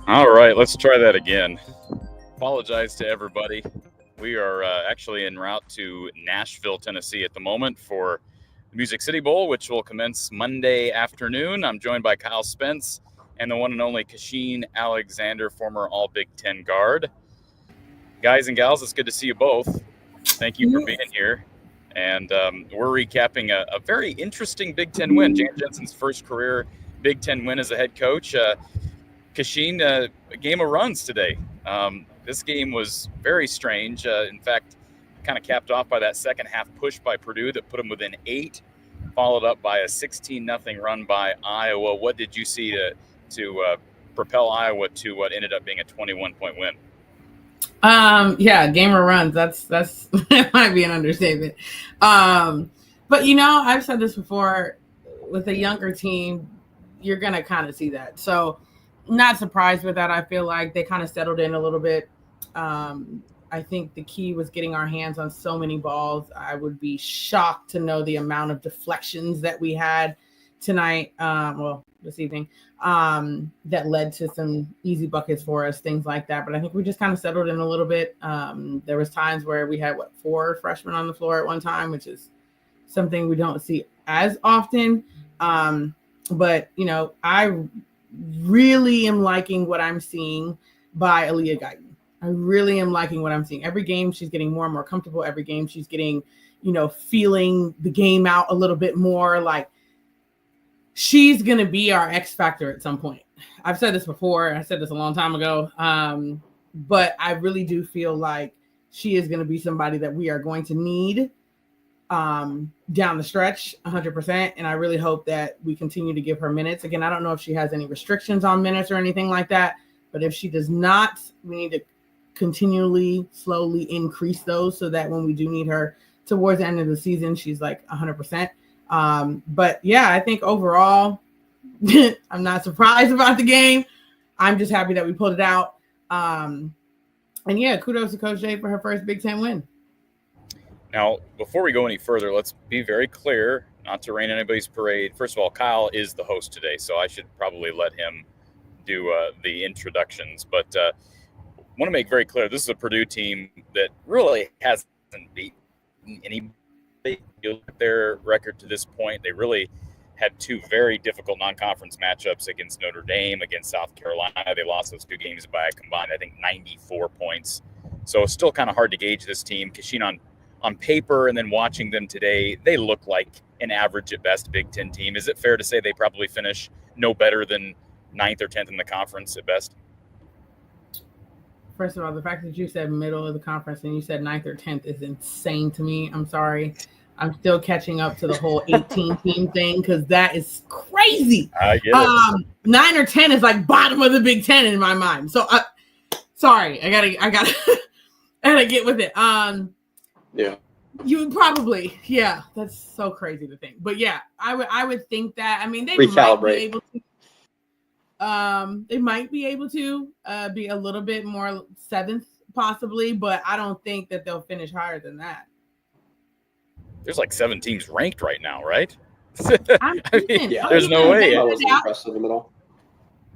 All right, let's try that again. Apologize to everybody. We are actually en route to Nashville, Tennessee at the moment for the Music City Bowl, which will commence Monday afternoon. I'm joined by Kyle Spence and the one and only Kachine Alexander, former All-Big Ten guard. Guys and gals, it's good to see you both. Thank you for being here. And we're recapping a very interesting Big Ten win. Jan Jensen's first career Big Ten win as a head coach. Kachine, a game of runs today. This game was very strange. In fact, kind of capped off by that second half push by Purdue that put them within 8. followed up by a 16-0 run by Iowa. What did you see to propel Iowa to what ended up being a 21-point win? Yeah, gamer runs. That's that might be an understatement. But I've said this before, with a younger team, you're gonna kind of see that. So not surprised with that. I feel like they kind of settled in a little bit. I think the key was getting our hands on so many balls. I would be shocked to know the amount of deflections that we had tonight. This evening, that led to some easy buckets for us, things like that. But I think we just kind of settled in a little bit. There was times where we had 4 freshmen on the floor at one time, which is something we don't see as often. But I really am liking what I'm seeing by Aaliyah Guyton. I really am liking what I'm seeing. Every game she's getting more and more comfortable. Every game she's getting, feeling the game out a little bit more. Like, she's going to be our X factor at some point. I've said this before. I said this a long time ago. But I really do feel like she is going to be somebody that we are going to need down the stretch 100%. And I really hope that we continue to give her minutes. Again, I don't know if she has any restrictions on minutes or anything like that. But if she does not, we need to continually, slowly increase those so that when we do need her towards the end of the season, she's like 100%. But yeah, I think overall, I'm not surprised about the game. I'm just happy that we pulled it out. And yeah, kudos to Coach Jay for her first Big Ten win. Now, before we go any further, let's be very clear, not to rain anybody's parade. First of all, Kyle is the host today, so I should probably let him do the introductions. But want to make very clear, this is a Purdue team that really hasn't beaten anybody. You look at their record to this point, they really had 2 very difficult non-conference matchups against Notre Dame, against South Carolina. They lost those 2 games by a combined, I think, 94 points. So it's still kind of hard to gauge this team. Kachine, on paper, and then watching them today, they look like an average at best Big Ten team. Is it fair to say they probably finish no better than 9th or 10th in the conference at best? First of all, the fact that you said middle of the conference and you said 9th or 10th is insane to me. I'm sorry. I'm still catching up to the whole 18-team thing because that is crazy. I get it. 9 or 10 is like bottom of the Big Ten in my mind. So, sorry, I gotta get with it. Yeah. You would probably, that's so crazy to think. But yeah, I would think that. I mean, they might be able to be a little bit more 7th possibly, but I don't think that they'll finish higher than that. There's like 7 teams ranked right now, right? There's no way. I wasn't impressed with them at all.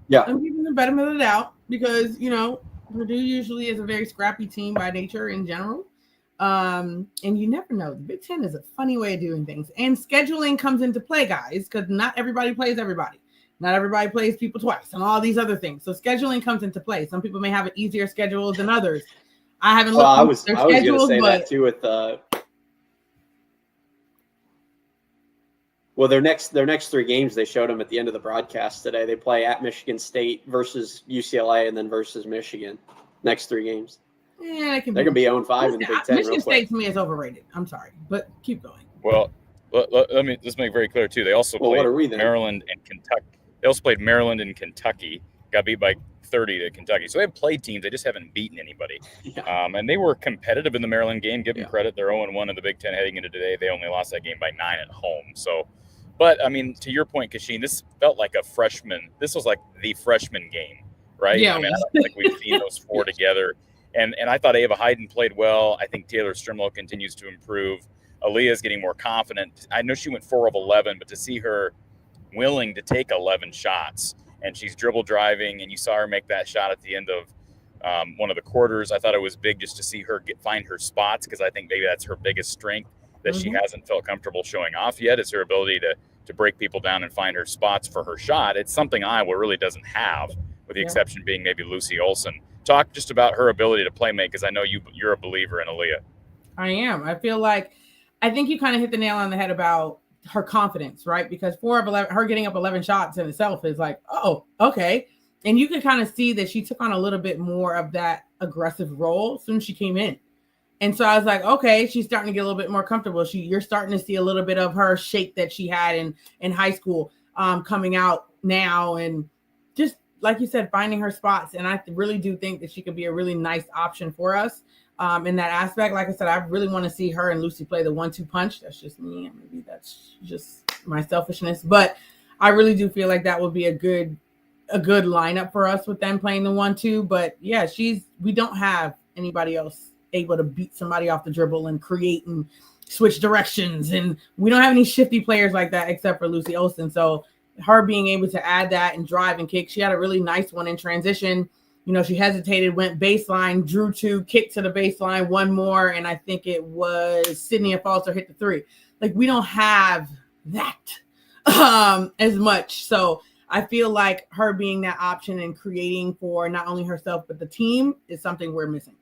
Yeah. I'm giving them the betterment of the doubt because, Purdue usually is a very scrappy team by nature in general. And you never know. The Big Ten is a funny way of doing things. And scheduling comes into play, guys, because not everybody plays everybody. Not everybody plays people twice and all these other things. So scheduling comes into play. Some people may have an easier schedule than others. I haven't looked at their schedules, say that too with well, their next 3 games they showed them at the end of the broadcast today. They play at Michigan State versus UCLA and then versus Michigan. Next 3 games. Yeah, they're gonna be 0-5 in the Big Ten. Michigan State to me is overrated. I'm sorry, but keep going. Well, let me just make very clear too. They also played Maryland and Kentucky. They also played Maryland and Kentucky. Got beat by 30 to Kentucky. So they have played teams. They just haven't beaten anybody. Yeah. And they were competitive in the Maryland game. Give them credit. They're 0-1 in the Big Ten heading into today. They only lost that game by 9 at home. So, but I mean, to your point, Kachine, this felt like a freshman. This was like the freshman game, right? Yeah. I mean, I don't think we've seen those 4 together. And I thought Ava Hayden played well. I think Taylor Strimlow continues to improve. Aaliyah's getting more confident. I know she went 4 of 11, but to see her willing to take 11 shots, and she's dribble driving, and you saw her make that shot at the end of one of the quarters. I thought it was big just to see her find her spots, because I think maybe that's her biggest strength that she hasn't felt comfortable showing off yet, is her ability to break people down and find her spots for her shot. It's something Iowa really doesn't have, with the exception being maybe Lucy Olsen. Talk just about her ability to play make, because I know you're a believer in Aaliyah. I am. I think you kind of hit the nail on the head about her confidence, right? Because 4 of 11, her getting up 11 shots in itself is like, oh, okay. And you can kind of see that she took on a little bit more of that aggressive role as soon as she came in. And so I was like, okay, she's starting to get a little bit more comfortable. You're starting to see a little bit of her shape that she had in high school coming out now. And just like you said, finding her spots. And I really do think that she could be a really nice option for us in that aspect. Like I said, I really want to see her and Lucy play the 1-2 punch. That's just me. And maybe that's just my selfishness. But I really do feel like that would be a good lineup for us with them playing the 1-2. But yeah, we don't have anybody else able to beat somebody off the dribble and create and switch directions. And we don't have any shifty players like that except for Lucy Olsen. So her being able to add that and drive and kick, she had a really nice one in transition. You know, she hesitated, went baseline, drew 2, kicked to the baseline, one more. And I think it was Sydney Falter hit the 3. Like, we don't have that as much. So I feel like her being that option and creating for not only herself, but the team is something we're missing.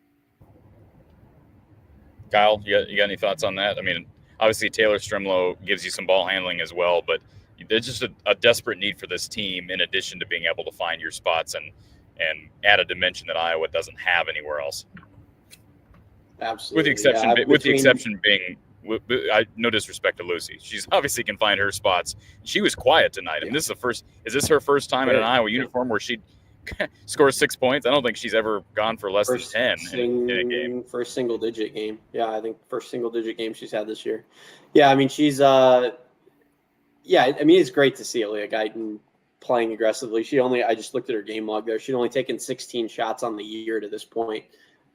Kyle, you got any thoughts on that? I mean, obviously Taylor Strimlow gives you some ball handling as well, but there's just a desperate need for this team in addition to being able to find your spots and add a dimension that Iowa doesn't have anywhere else. Absolutely. With the exception being, no disrespect to Lucy, she's obviously can find her spots. She was quiet tonight. I mean, is this her first time in an Iowa uniform where she scores 6 points? I don't think she's ever gone for less than 10 in a game. First single-digit game. Yeah, I think first single-digit game she's had this year. Yeah, I mean, she's it's great to see Aaliyah Guyton playing aggressively. I just looked at her game log there. She'd only taken 16 shots on the year to this point.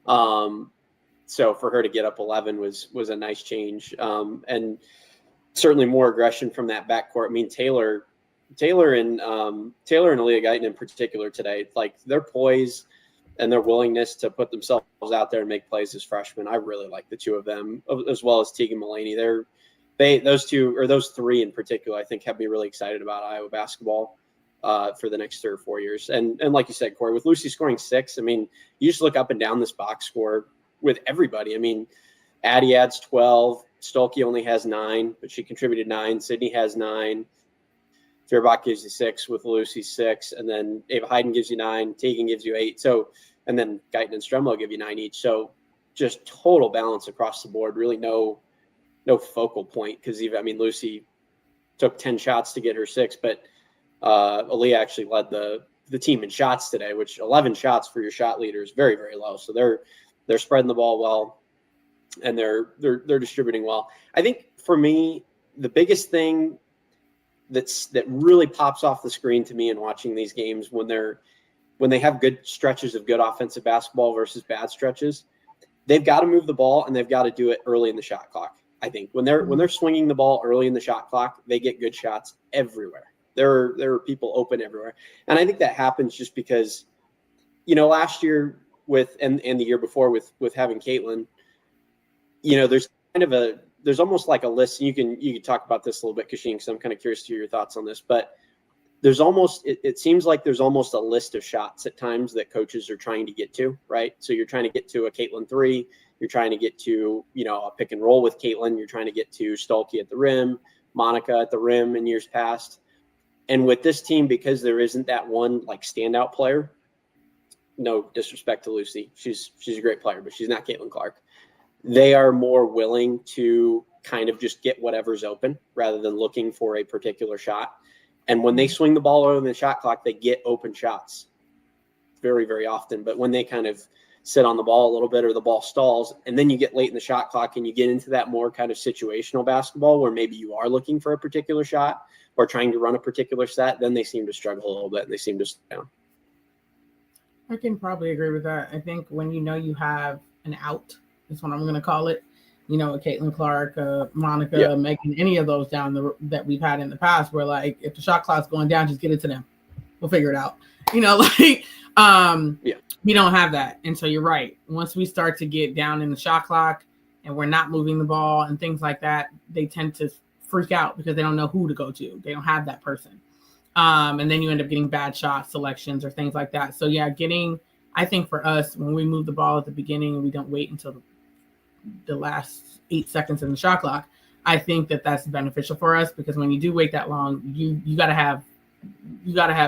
So for her to get up 11 was a nice change. And certainly more aggression from that backcourt. I mean, Taylor and Aaliyah Guyton in particular today, like their poise and their willingness to put themselves out there and make plays as freshmen. I really like the two of them, as well as Tegan Mulaney. Those three in particular, I think, have me really excited about Iowa basketball for the next 3 or 4 years. And like you said, Corey, with Lucy scoring 6, I mean, you just look up and down this box score with everybody. I mean, Addie adds 12. Stolke only has 9, but she contributed 9. Sydney has 9. Feuerbach gives you 6 with Lucy 6. And then Ava Hayden gives you 9. Tegan gives you 8. So, and then Guyton and Stremlow give you 9 each. So just total balance across the board. Really no focal point, because Lucy took 10 shots to get her 6, but Aaliyah actually led the team in shots today, which 11 shots for your shot leader is very, very low. So they're spreading the ball well, and they're distributing well. I think for me, the biggest thing that really pops off the screen to me in watching these games when they have good stretches of good offensive basketball versus bad stretches, they've got to move the ball and they've got to do it early in the shot clock. I think when they're swinging the ball early in the shot clock, they get good shots everywhere. There are people open everywhere. And I think that happens just because, last year and the year before with having Caitlin, there's almost like a list. You can talk about this a little bit, Kachine, because I'm kind of curious to hear your thoughts on this, but it seems like there's almost a list of shots at times that coaches are trying to get to, right? So you're trying to get to a Caitlin 3, you're trying to get to, a pick and roll with Caitlin, you're trying to get to Stolke at the rim, Monica at the rim in years past. And with this team, because there isn't that one like standout player, no disrespect to Lucy, she's a great player, but she's not Caitlin Clark. They are more willing to kind of just get whatever's open rather than looking for a particular shot. And when they swing the ball over the shot clock, they get open shots very, very often. But when they kind of sit on the ball a little bit or the ball stalls, and then you get late in the shot clock and you get into that more kind of situational basketball where maybe you are looking for a particular shot or trying to run a particular set, then they seem to struggle a little bit and they seem to slow down. I can probably agree with that. I think when you have an out, that's what I'm going to call it, a Caitlin Clark, Monica, Megan, any of those that we've had in the past where, like, if the shot clock's going down, just get it to them. We'll figure it out. We don't have that. And so you're right. Once we start to get down in the shot clock and we're not moving the ball and things like that, they tend to freak out because they don't know who to go to. They don't have that person. And then you end up getting bad shot selections or things like that. So I think for us, when we move the ball at the beginning and we don't wait until the last 8 seconds in the shot clock, I think that's beneficial for us, because when you do wait that long, you gotta have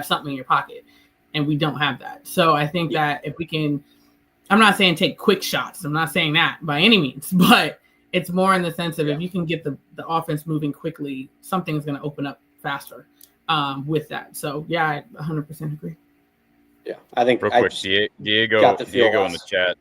something in your pocket, and we don't have that. So I think that if we can I'm not saying take quick shots. I'm not saying that by any means, but it's more in the sense of if you can get the offense moving quickly, something's going to open up faster with that. So, yeah, I 100% agree. Yeah, I think real quick, Diego in the chat.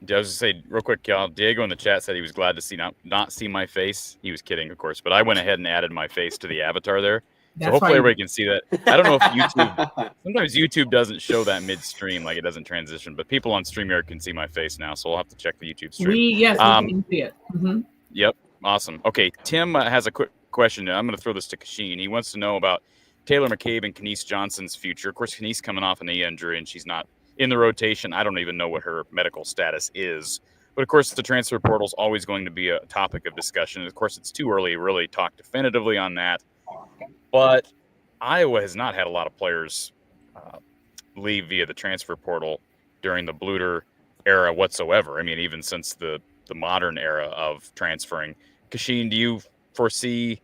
I was going to say real quick, y'all. Diego in the chat said he was glad to not see my face. He was kidding, of course, but I went ahead and added my face to the avatar there. So hopefully everybody can see that. I don't know if YouTube – sometimes YouTube doesn't show that midstream, like it doesn't transition. But people on StreamYard can see my face now, so we'll have to check the YouTube stream. We can see it. Mm-hmm. Yep, awesome. Okay, Tim has a quick question. I'm going to throw this to Kachine. He wants to know about Taylor McCabe and Kenise Johnson's future. Of course, Kenise coming off a knee injury, and she's not in the rotation. I don't even know what her medical status is. But, of course, the transfer portal is always going to be a topic of discussion. Of course, it's too early to really talk definitively on that. But Iowa has not had a lot of players leave via the transfer portal during the Bluter era whatsoever. I mean, even since the modern era of transferring. Kachine, do you foresee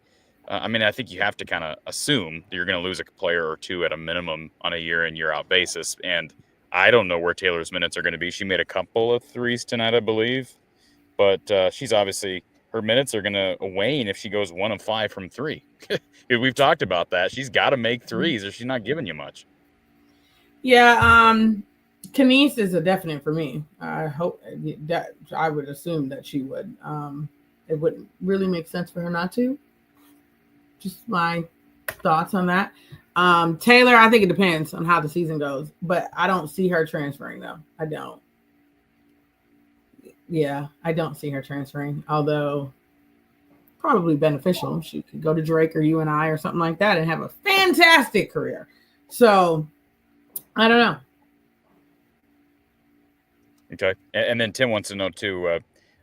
I think you have to kind of assume that you're going to lose a player or two at a minimum on a year-in, year-out basis. And I don't know where Taylor's minutes are going to be. She made a couple of threes tonight, I believe. But she's obviously – her minutes are going to wane if she goes 1 of 5 from 3. We've talked about that. She's got to make threes or she's not giving you much. Yeah, Kenise is a definite for me. I hope that I would assume that she would. It wouldn't really make sense for her not to. Just my thoughts on that. Taylor, I think it depends on how the season goes, but I don't see her transferring though. I don't. Yeah, I don't see her transferring, although probably beneficial. She could go to Drake or UNI or something like that and have a fantastic career. So I don't know. Okay. And then Tim wants to know too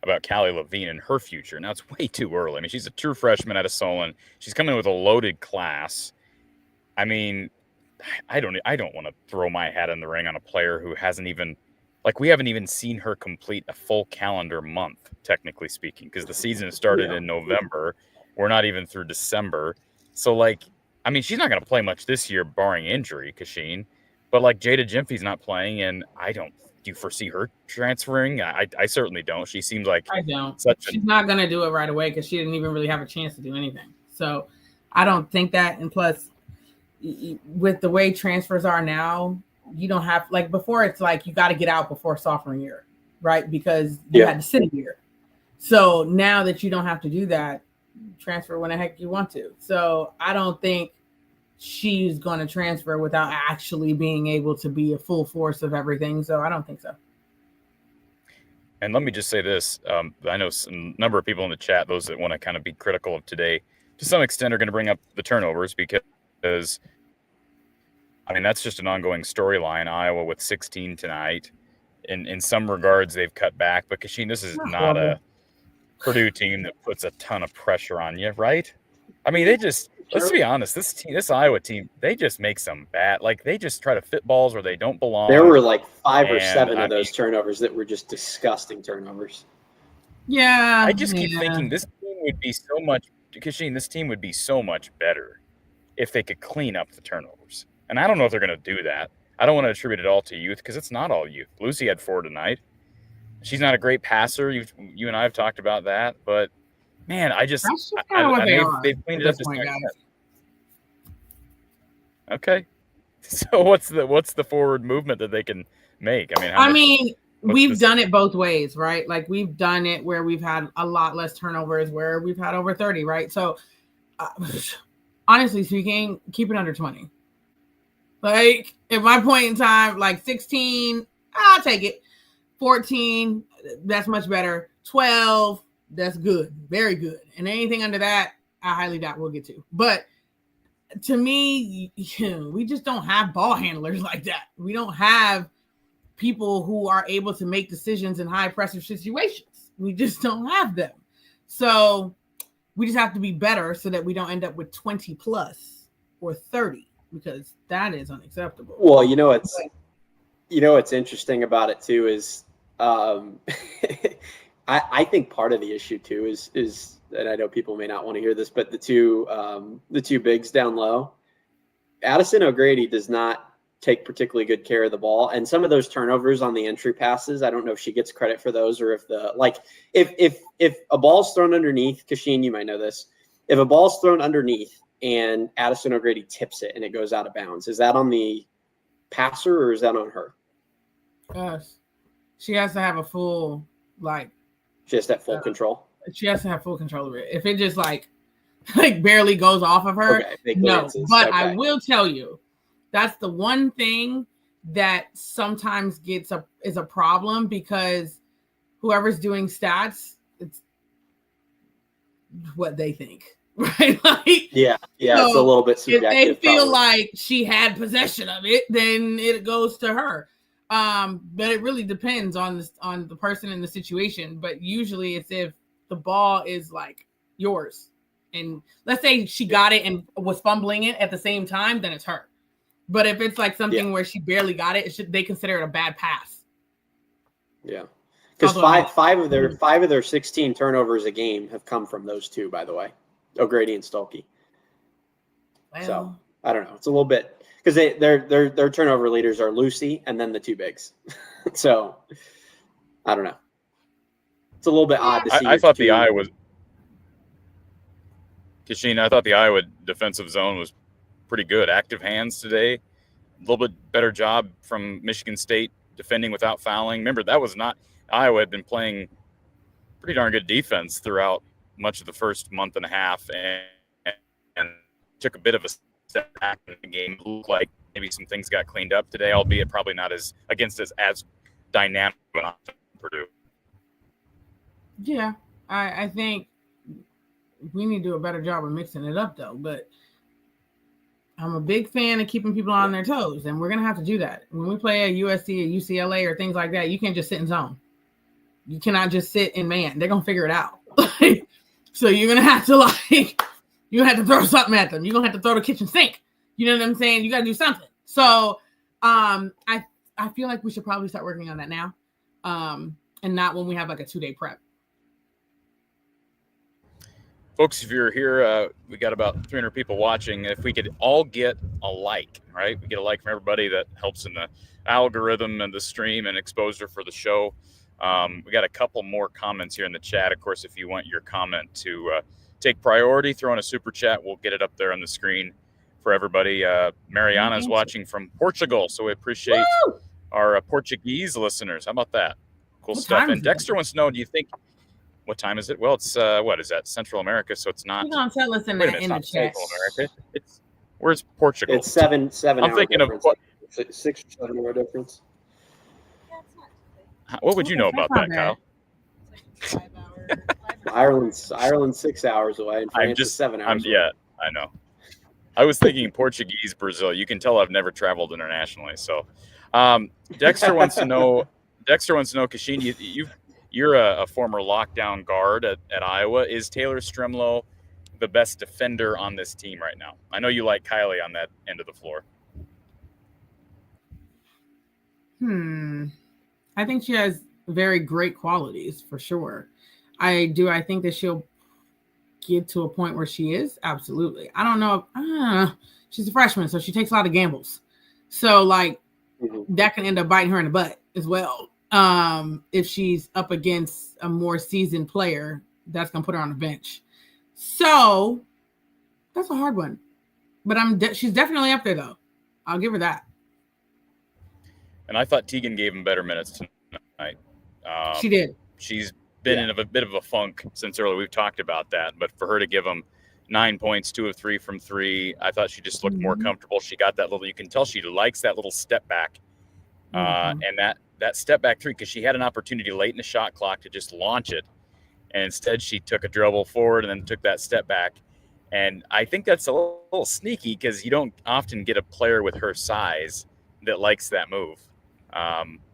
about Callie Levine and her future. Now it's way too early. I mean, she's a true freshman out of Solon. She's coming with a loaded class. I mean, I don't want to throw my hat in the ring on a player who hasn't even we haven't even seen her complete a full calendar month, technically speaking, because the season started in November. We're not even through December. So, she's not going to play much this year, barring injury, Kachine. But, Jada Gyamfi's not playing, and do you foresee her transferring? I certainly don't. She seems like I don't. She's not going to do it right away because she didn't even really have a chance to do anything. So, I don't think that. And plus, with the way transfers are now, you don't have before it's you got to get out before sophomore year, right? Because you had to sit a year. So now that you don't have to do that, transfer when the heck you want to. So I don't think she's going to transfer without actually being able to be a full force of everything. So I don't think so. And let me just say this. I know a number of people in the chat, those that want to kind of be critical of today, to some extent are going to bring up the turnovers because that's just an ongoing storyline. Iowa with 16 tonight. In some regards, they've cut back. But, Kachine, this is not a Purdue team that puts a ton of pressure on you, right? I mean, they just – let's be honest. This Iowa team, they just make some bad – they just try to fit balls where they don't belong. There were 5 or 7 of those turnovers that were just disgusting turnovers. Yeah. I just keep thinking this team would be so much – Kachine, this team would be so much better if they could clean up the turnovers. And I don't know if they're going to do that. I don't want to attribute it all to youth because it's not all youth. Lucy had 4 tonight. She's not a great passer. You and I have talked about that. But, man, they've cleaned it up this point. Okay. So what's the forward movement that they can make? We've done it both ways, right? We've done it where we've had a lot less turnovers, where we've had over 30, right? So, honestly speaking, keep it under 20. At my point in time, 16, I'll take it. 14, that's much better. 12, that's good. Very good. And anything under that, I highly doubt we'll get to. But to me, we just don't have ball handlers like that. We don't have people who are able to make decisions in high pressure situations. We just don't have them. So we just have to be better so that we don't end up with 20 plus or 30. Because that is unacceptable. Well, what's interesting about it too is I think part of the issue too is and I know people may not want to hear this, but the two bigs down low, Addison O'Grady does not take particularly good care of the ball. And some of those turnovers on the entry passes, I don't know if she gets credit for those, or if if a ball's thrown underneath, Kachine, you might know this. If a ball's thrown underneath and Addison O'Grady tips it and it goes out of bounds, is that on the passer or is that on her? Yes. She has to have a full, she has to have full control. She has to have full control of it. If it just like barely goes off of her, no. But I will tell you, that's the one thing that sometimes is a problem, because whoever's doing stats, it's what they think, right? Yeah, it's a little bit subjective. If they feel like she had possession of it, then it goes to her. But it really depends on the person in the situation. But usually it's if the ball is like yours, and let's say she got it and was fumbling it at the same time, then it's her. But if it's like something where she barely got it, they consider it a bad pass. Yeah, because five of their 16 turnovers a game have come from those two, by the way, O'Grady and Stolke. Well, so I don't know. It's a little bit because their turnover leaders are Lucy and then the two bigs. So I don't know. It's a little bit odd to see. I thought the Iowa Kachine, I thought the Iowa defensive zone was pretty good. Active hands today. A little bit better job from Michigan State defending without fouling. Remember, that was not – Iowa had been playing pretty darn good defense throughout much of the first month and a half and took a bit of a step back in the game. It looked like maybe some things got cleaned up today, albeit probably not as dynamic as Purdue. Yeah, I think we need to do a better job of mixing it up, though. But I'm a big fan of keeping people on their toes, and we're going to have to do that. When we play at USC or UCLA or things like that, you can't just sit in zone. You cannot just sit in man. They're going to figure it out. So you're going to have to, you have to throw something at them. You're going to have to throw the kitchen sink. You know what I'm saying? You got to do something. So I feel like we should probably start working on that now, and not when we have like a 2-day prep. Folks, if you're here, we got about 300 people watching. If we could all get a like, right? We get a like from everybody, that helps in the algorithm and the stream and exposure for the show. We got a couple more comments here in the chat. Of course, if you want your comment to take priority, throw in a super chat. We'll get it up there on the screen for everybody. Mariana is watching from Portugal, so we appreciate our Portuguese listeners. How about that? Cool stuff. And Dexter wants to know, do you think – what time is it? Well, it's what is that? Central America, so it's not. Tell us in the chat. Central America. Where's Portugal? It's seven. I'm thinking difference. of what, 6 or 7 hour difference. What would you know about that, Kyle? 5 hours. Ireland's 6 hours away, and France is 7 hours. Yeah, I know. I was thinking Portuguese, Brazil. You can tell I've never traveled internationally. So, Dexter wants to know. Kachine, You're a former lockdown guard at Iowa. Is Taylor Stremlow the best defender on this team right now? I know you like Kylie on that end of the floor. I think she has very great qualities for sure. I think that she'll get to a point where she is. Absolutely. I don't know. She's a freshman, so she takes a lot of gambles. So that can end up biting her in the butt as well. If she's up against a more seasoned player, that's going to put her on the bench. So that's a hard one, but she's definitely up there though. I'll give her that. And I thought Tegan gave him better minutes tonight. She did. She's been in a bit of a funk since early. We've talked about that, but for her to give him 9 points, 2 of 3 from 3, I thought she just looked more comfortable. She got that you can tell she likes that little step back. And that step back 3, because she had an opportunity late in the shot clock to just launch it. And instead she took a dribble forward and then took that step back. And I think that's a little sneaky, because you don't often get a player with her size that likes that move.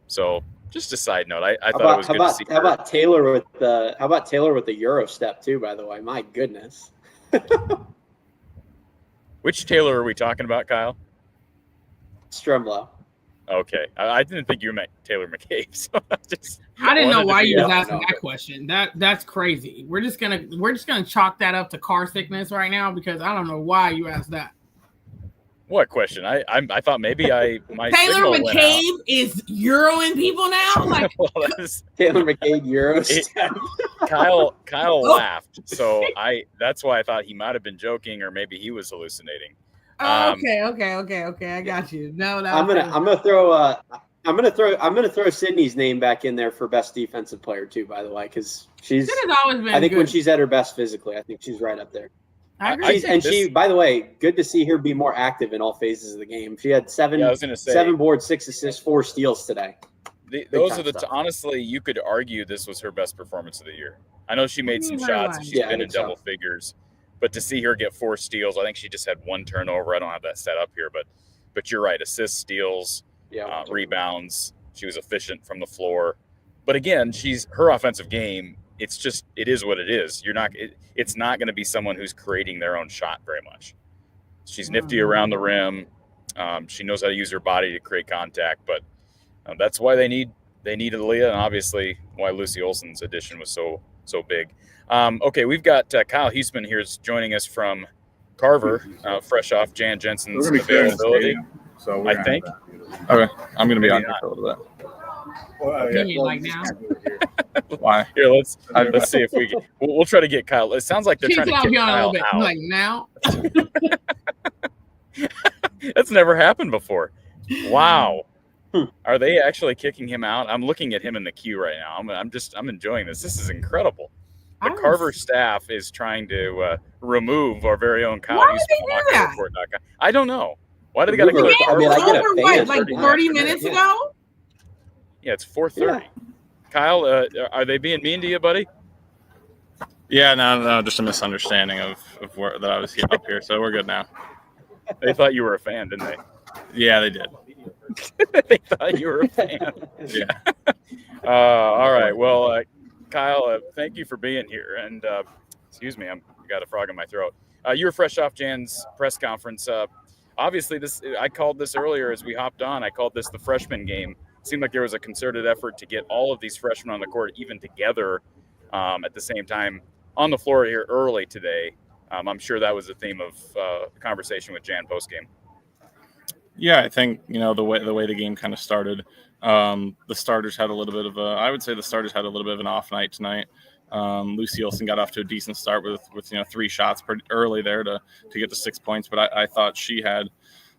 So just a side note, I thought it was good to see her. How about Taylor with the Euro step too, by the way? My goodness. Which Taylor are we talking about, Kyle? Stremlow. Okay, I didn't think you meant Taylor McCabe. So I didn't know why you was asking that question. That's crazy. We're just gonna chalk that up to car sickness right now, because I don't know why you asked that. What question? I thought maybe my Taylor signal went out. McCabe is Euroing people now. Like, Well, that's, Taylor McCabe Euros. Kyle Oh. laughed, so that's why I thought he might have been joking, or maybe he was hallucinating. okay. I got you. No, I'm gonna throw Sydney's name back in there for best defensive player too. By the way, because she's always been. I think good. when she's at her best physically, I think she's right up there. I agree. She, by the way, good to see her be more active in all phases of the game. She had seven boards, 6 assists, 4 steals today. Those are honestly, you could argue this was her best performance of the year. I know she made some shots and she's been in double figures, but to see her get 4 steals, I think she just had 1 turnover. I don't have that set up here, but you're right. Assists, steals, rebounds. She was efficient from the floor. But again, her offensive game, it is what it is. It's not going to be someone who's creating their own shot very much. She's nifty around the rim. She knows how to use her body to create contact, but that's why they needed Aaliyah, and obviously why Lucy Olsen's addition was so big. Okay, we've got Kyle Huesman here joining us from Carver, fresh off Jan Jensen's availability. So I think. Okay, I'm going to be on here for a little bit. Okay. Like now. Why? Here, let's see if we can. We'll try to get Kyle. It sounds like they're trying to kick Kyle out. Like now. That's never happened before. Wow. Are they actually kicking him out? I'm looking at him in the queue right now. I'm enjoying this. This is incredible. The Carver staff is trying to remove our very own Kyle. Why did they do that? I don't know. Why did they got to go to Carver? Like 30 minutes ago? Yeah, it's 4:30. Yeah. Kyle, are they being mean to you, buddy? Yeah, no, just a misunderstanding of that I was up here, so we're good now. They thought you were a fan, didn't they? Yeah, they did. They thought you were a fan. Yeah. All right. Well, Kyle, thank you for being here. And excuse me, I've got a frog in my throat. You were fresh off Jan's press conference. Obviously, I called this earlier as we hopped on. I called this the freshman game. It seemed like there was a concerted effort to get all of these freshmen on the court even together at the same time on the floor here early today. I'm sure that was the theme of the conversation with Jan postgame. Yeah, I think the way the game kind of started. The starters had a little bit of an off night tonight. Lucy Olsen got off to a decent start with 3 shots pretty early there to get to 6 points, but I thought she had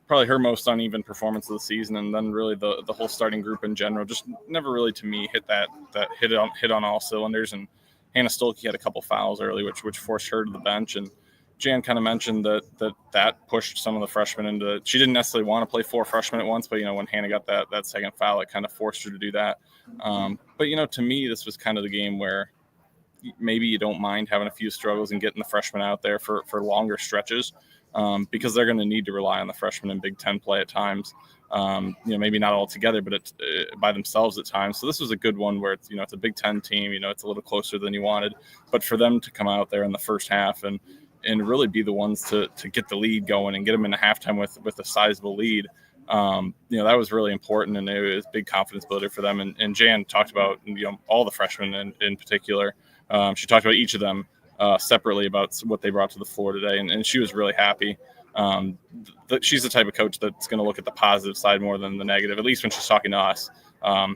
probably her most uneven performance of the season, and then really the whole starting group in general just never really to me hit on all cylinders. And Hannah Stolke had a couple fouls early, which forced her to the bench. And Jan kind of mentioned that pushed some of the freshmen into. She didn't necessarily want to play 4 freshmen at once, but when Hannah got that second foul, it kind of forced her to do that. But to me, this was kind of the game where maybe you don't mind having a few struggles and getting the freshmen out there for longer stretches, because they're going to need to rely on the freshmen in Big Ten play at times. Maybe not all together, but it's by themselves at times. So this was a good one where it's a Big Ten team. It's a little closer than you wanted, but for them to come out there in the first half and really be the ones to get the lead going and get them into halftime with a sizable lead, that was really important, and it was a big confidence builder for them. And Jan talked about all the freshmen in particular. She talked about each of them separately about what they brought to the floor today, and she was really happy. She's the type of coach that's going to look at the positive side more than the negative, at least when she's talking to us.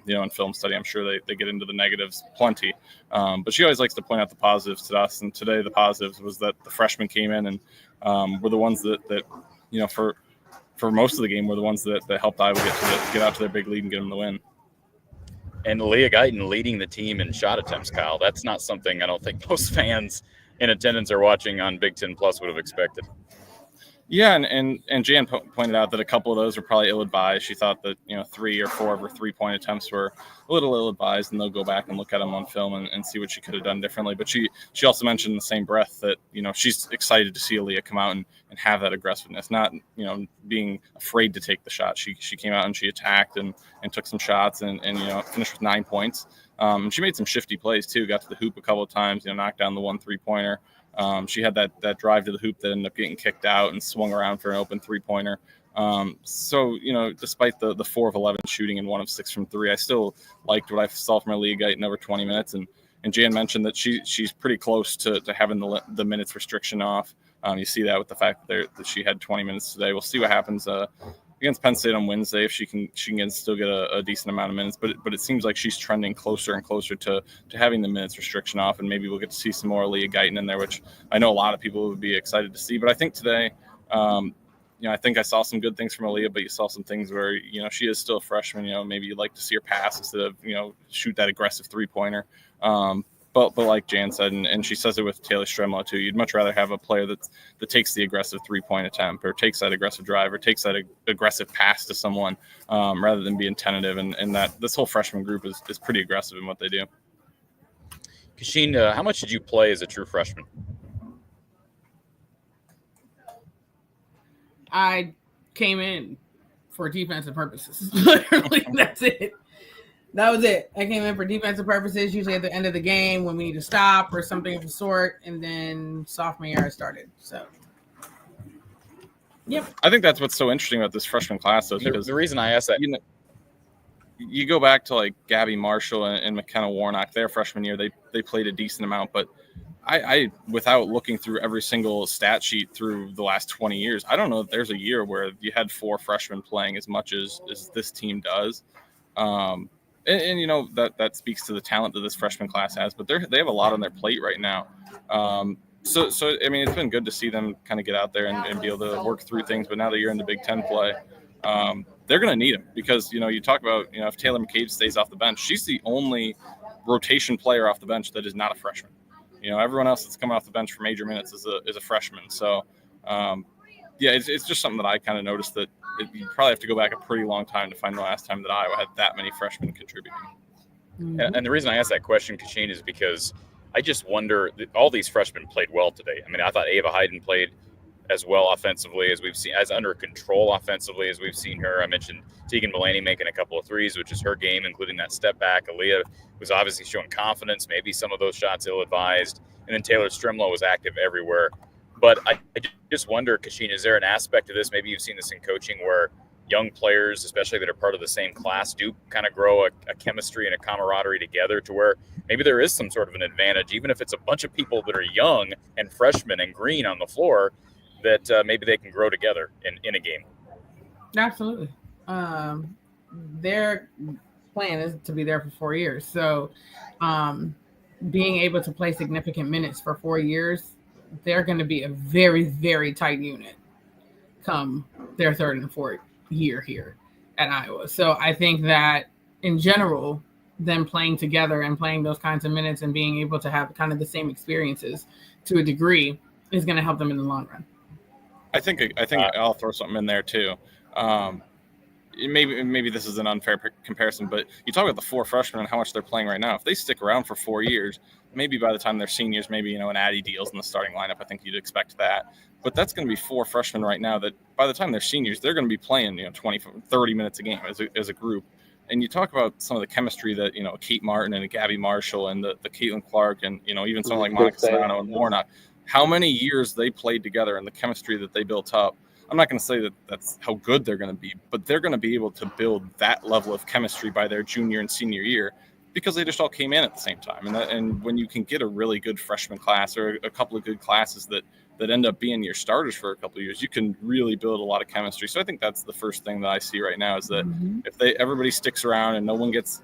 In film study, I'm sure they get into the negatives plenty. But she always likes to point out the positives to us. And today the positives was that the freshmen came in and were the ones that for most of the game were the ones that helped Iowa get out to their big lead and get them the win. And Leah Guyton leading the team in shot attempts, Kyle. That's not something I don't think most fans in attendance or watching on Big Ten Plus would have expected. Yeah, and Jan pointed out that a couple of those were probably ill-advised. She thought that 3 or 4 of her 3-point attempts were a little ill-advised, and they'll go back and look at them on film and see what she could have done differently. But she also mentioned in the same breath that she's excited to see Aaliyah come out and have that aggressiveness, not being afraid to take the shot. She came out and she attacked and took some shots and finished with 9 points. And she made some shifty plays too. Got to the hoop a couple of times, knocked down the 1 3-pointer. She had that drive to the hoop that ended up getting kicked out and swung around for an open 3-pointer. So, despite the 4 of 11 shooting and 1 of 6 from 3, I still liked what I saw from Aaliyah Guyton over 20 minutes. And Jan mentioned that she's pretty close to having the minutes restriction off. You see that with the fact that she had 20 minutes today. We'll see what happens against Penn State on Wednesday if she can still get a decent amount of minutes. But it seems like she's trending closer and closer to having the minutes restriction off, and maybe we'll get to see some more Leah Guyton in there, which I know a lot of people would be excited to see. But I think today, I think I saw some good things from Aaliyah, but you saw some things where, she is still a freshman. Maybe you'd like to see her pass instead of, shoot that aggressive three-pointer. But like Jan said, and she says it with Taylor Stremlow too, you'd much rather have a player that takes the aggressive three-point attempt or takes that aggressive drive or takes that aggressive pass to someone rather than being tentative. And that this whole freshman group is pretty aggressive in what they do. Kachine, how much did you play as a true freshman? I came in for defensive purposes. Literally, that's it. That was it. I came in for defensive purposes, usually at the end of the game when we need to stop or something of the sort. And then sophomore year I started. So, yep. I think that's what's so interesting about this freshman class, though, because the reason I asked that, you go back to like Gabby Marshall and McKenna Warnock, their freshman year, they played a decent amount, but I without looking through every single stat sheet through the last 20 years, I don't know if there's a year where you had 4 freshmen playing as much as this team does. And that speaks to the talent that this freshman class has, but they have a lot on their plate right now. So I mean, it's been good to see them kind of get out there and be able to work through things. But now that you're in the Big Ten play, they're going to need them because, you talk about, if Taylor McCabe stays off the bench, she's the only rotation player off the bench that is not a freshman. Everyone else that's coming off the bench for major minutes is a freshman. So, it's just something that I kind of noticed that you probably have to go back a pretty long time to find the last time that Iowa had that many freshmen contributing. Mm-hmm. And the reason I asked that question, Kachine, is because I just wonder – all these freshmen played well today. I mean, I thought Ava Hayden played as well offensively as we've seen, as under control offensively as we've seen her. I mentioned Tegan Mulaney making a couple of threes, which is her game, including that step back. Aaliyah was obviously showing confidence, maybe some of those shots ill-advised. And then Taylor Stremlow was active everywhere. But I just wonder, Kachine, is there an aspect of this, maybe you've seen this in coaching, where young players, especially that are part of the same class, do kind of grow a chemistry and a camaraderie together to where maybe there is some sort of an advantage, even if it's a bunch of people that are young and freshmen and green on the floor, that maybe they can grow together in a game. Absolutely. Their plan is to be there for 4 years. So being able to play significant minutes for 4 years, they're going to be a very, very tight unit come their 3rd and 4th year here at Iowa. So I think that in general, them playing together and playing those kinds of minutes and being able to have kind of the same experiences to a degree is going to help them in the long run. I think I'll throw something in there too. Maybe this is an unfair comparison, but you talk about the 4 freshmen and how much they're playing right now. If they stick around for 4 years, maybe by the time they're seniors, maybe, an Addie Deals in the starting lineup. I think you'd expect that. But that's going to be 4 freshmen right now that by the time they're seniors, they're going to be playing, 20, 30 minutes a game as a group. And you talk about some of the chemistry that, Kate Martin and a Gabby Marshall and the Caitlin Clark and, even someone like Monica Sedano and Warnock, how many years they played together and the chemistry that they built up. I'm not going to say that that's how good they're going to be, but they're going to be able to build that level of chemistry by their junior and senior year because they just all came in at the same time. And when you can get a really good freshman class or a couple of good classes that end up being your starters for a couple of years, you can really build a lot of chemistry. So I think that's the first thing that I see right now is that if everybody sticks around and no one gets,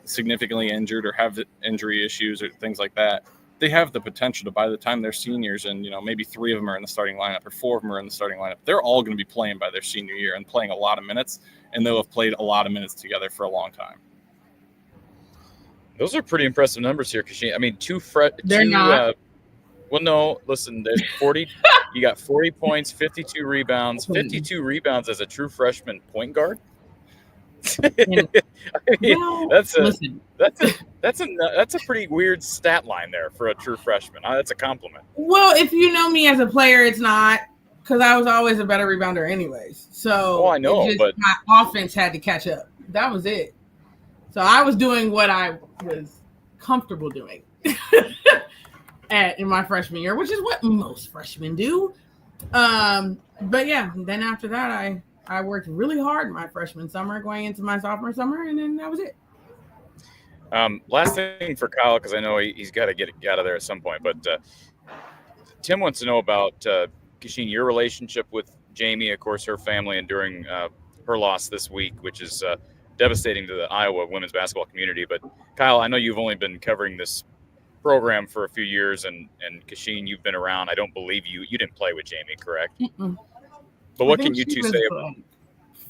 significantly injured or have injury issues or things like that, they have the potential to, by the time they're seniors and, maybe 3 of them are in the starting lineup or 4 of them are in the starting lineup, they're all going to be playing by their senior year and playing a lot of minutes, and they'll have played a lot of minutes together for a long time. Those are pretty impressive numbers here, Kachine. I mean, They're not. Well, no, listen, there's 40. You got 40 points, 52 rebounds, 52 rebounds as a true freshman point guard. That's a pretty weird stat line there for a true freshman. That's a compliment. Well, if you know me as a player, it's not, because I was always a better rebounder anyways. So I know, but my offense had to catch up. That was it. So I was doing what I was comfortable doing in my freshman year, which is what most freshmen do. But yeah, then after that, I worked really hard my freshman summer going into my sophomore summer, and then that was it. Last thing for Kyle, because I know he's got to get out of there at some point, but Tim wants to know about Kachine, your relationship with Jamie, of course, her family enduring her loss this week, which is devastating to the Iowa women's basketball community. But Kyle, I know you've only been covering this program for a few years, and Kachine, you've been around. I don't believe you didn't play with Jamie, correct? Mm-mm. But what can you two say?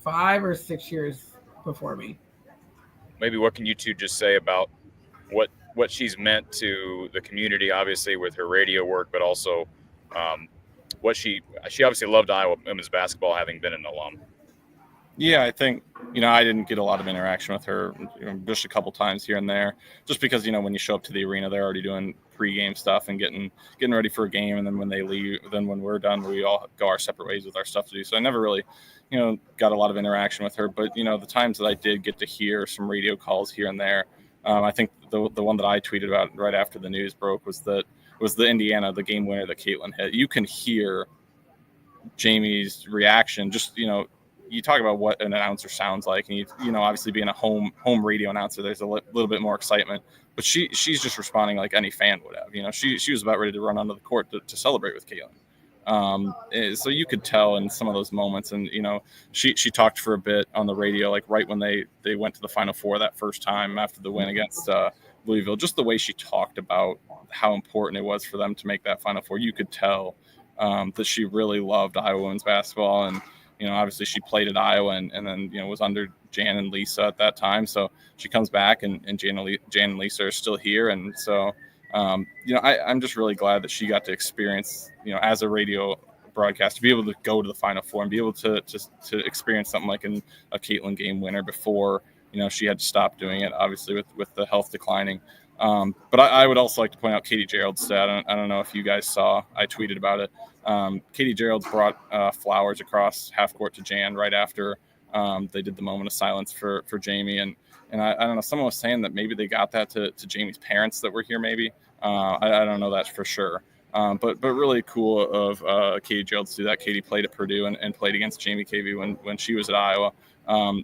5 or 6 years before me. Maybe what can you two just say about what she's meant to the community, obviously with her radio work, but also what she obviously loved Iowa women's basketball, having been an alum. Yeah, I think, I didn't get a lot of interaction with her, just a couple times here and there, just because, when you show up to the arena, they're already doing pregame stuff and getting ready for a game. And then when they leave, then when we're done, we all go our separate ways with our stuff to do. So I never really, got a lot of interaction with her. But, the times that I did get to hear some radio calls here and there, I think the one that I tweeted about right after the news broke was the Indiana, the game winner that Caitlin hit. You can hear Jamie's reaction, just, you talk about what an announcer sounds like, and obviously being a home radio announcer, there's a little bit more excitement, but she's just responding like any fan would have. She was about ready to run onto the court to celebrate with Caitlin. So you could tell in some of those moments, and she talked for a bit on the radio, like right when they went to the Final Four that first time after the win against Louisville. Just the way she talked about how important it was for them to make that Final Four, you could tell that she really loved Iowa women's basketball. And obviously she played at Iowa and then, was under Jan and Lisa at that time. So she comes back and Jan and Lisa are still here. And so, I'm just really glad that she got to experience, as a radio broadcast, to be able to go to the Final Four and be able to experience something like a Caitlin game winner before, she had to stop doing it, obviously with the health declining. But I would also like to point out Katie Gerald's stat. I don't know if you guys saw, I tweeted about it. Katie Gerald's brought flowers across half court to Jan right after they did the moment of silence for Jamie. And I don't know, someone was saying that maybe they got that to Jamie's parents that were here, maybe. I don't know that for sure. But really cool of Katie Gerald to do that. Katie played at Purdue and played against Jamie Cavey when she was at Iowa.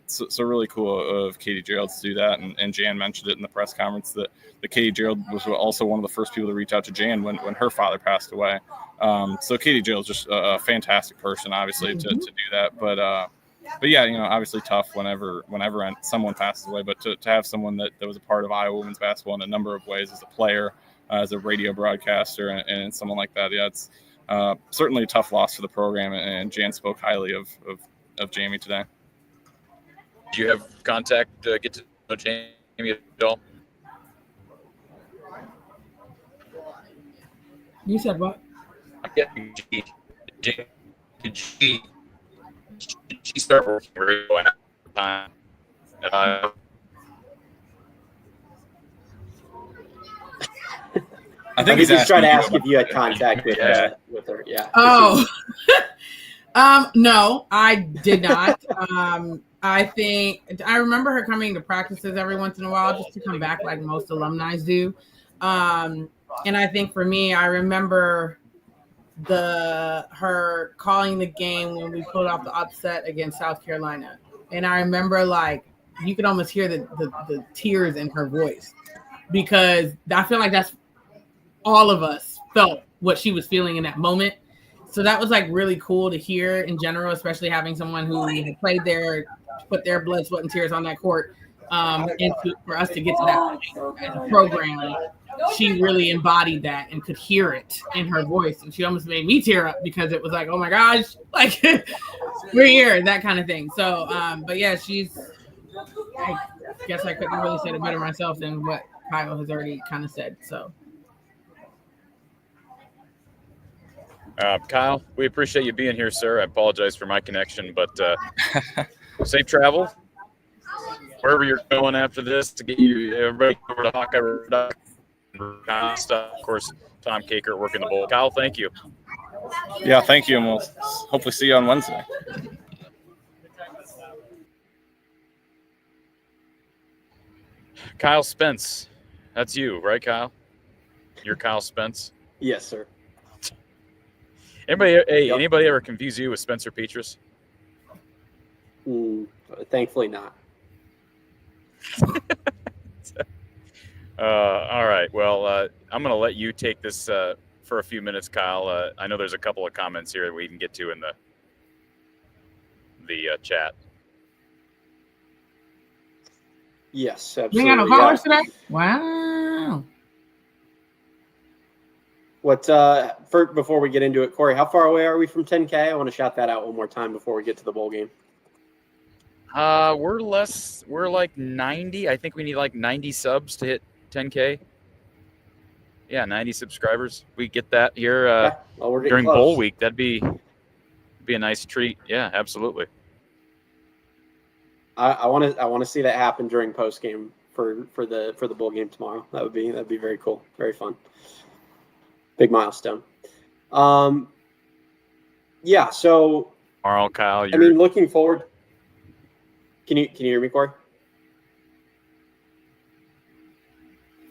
So really cool of Katie Gerald to do that. And Jan mentioned it in the press conference that Katie Gerald was also one of the first people to reach out to Jan when her father passed away. So Katie Gerald's just a fantastic person, obviously, to do that. But yeah, obviously tough whenever someone passes away, but to have someone that was a part of Iowa women's basketball in a number of ways, as a player, as a radio broadcaster, and someone like that. Yeah, it's certainly a tough loss for the program, and Jan spoke highly of Jamie today. Do you have contact to get to know Jamie at all? You said what? Did she start working radio at the time? I think he's just trying to ask if you had contact with her. Yeah. Oh, no, I did not. I remember her coming to practices every once in a while just to come back like most alumni do. And I think for me, I remember her calling the game when we pulled off the upset against South Carolina. And I remember like you could almost hear the tears in her voice, because I feel like that's all of us felt what she was feeling in that moment. So that was like really cool to hear in general, especially having someone who had played there, put their blood, sweat, and tears on that court. And for us to get to that point as a program, she really embodied that and could hear it in her voice. And she almost made me tear up, because it was like, oh my gosh, like we're here, that kind of thing. So, but yeah, I guess I couldn't really say it better myself than what Kyle has already kind of said. So. Kyle, we appreciate you being here, sir. I apologize for my connection, but safe travel wherever you're going after this to get you everybody over to Hawkeye stuff. Of course, Tom Caker working the bowl. Kyle, thank you. Yeah, thank you, and we'll hopefully see you on Wednesday. Kyle Spence, that's you, right, Kyle? You're Kyle Spence? Yes, sir. Anybody ever confuse you with Spencer Petras? Thankfully not. All right. Well, I'm going to let you take this for a few minutes, Kyle. I know there's a couple of comments here that we can get to in the chat. Yes, We absolutely. got no callers today? Wow. Before we get into it, Corey, how far away are we from 10K? I want to shout that out one more time before we get to the bowl game. We're like 90. I think we need like 90 subs to hit 10K. Yeah, 90 subscribers. We get that here We're getting during close. bowl week. That'd be a nice treat. Yeah, absolutely. I want to see that happen during post game for the bowl game tomorrow. That'd be very cool, very fun, big milestone. Yeah. So Tomorrow, Kyle. Looking forward. Can you hear me, Corey?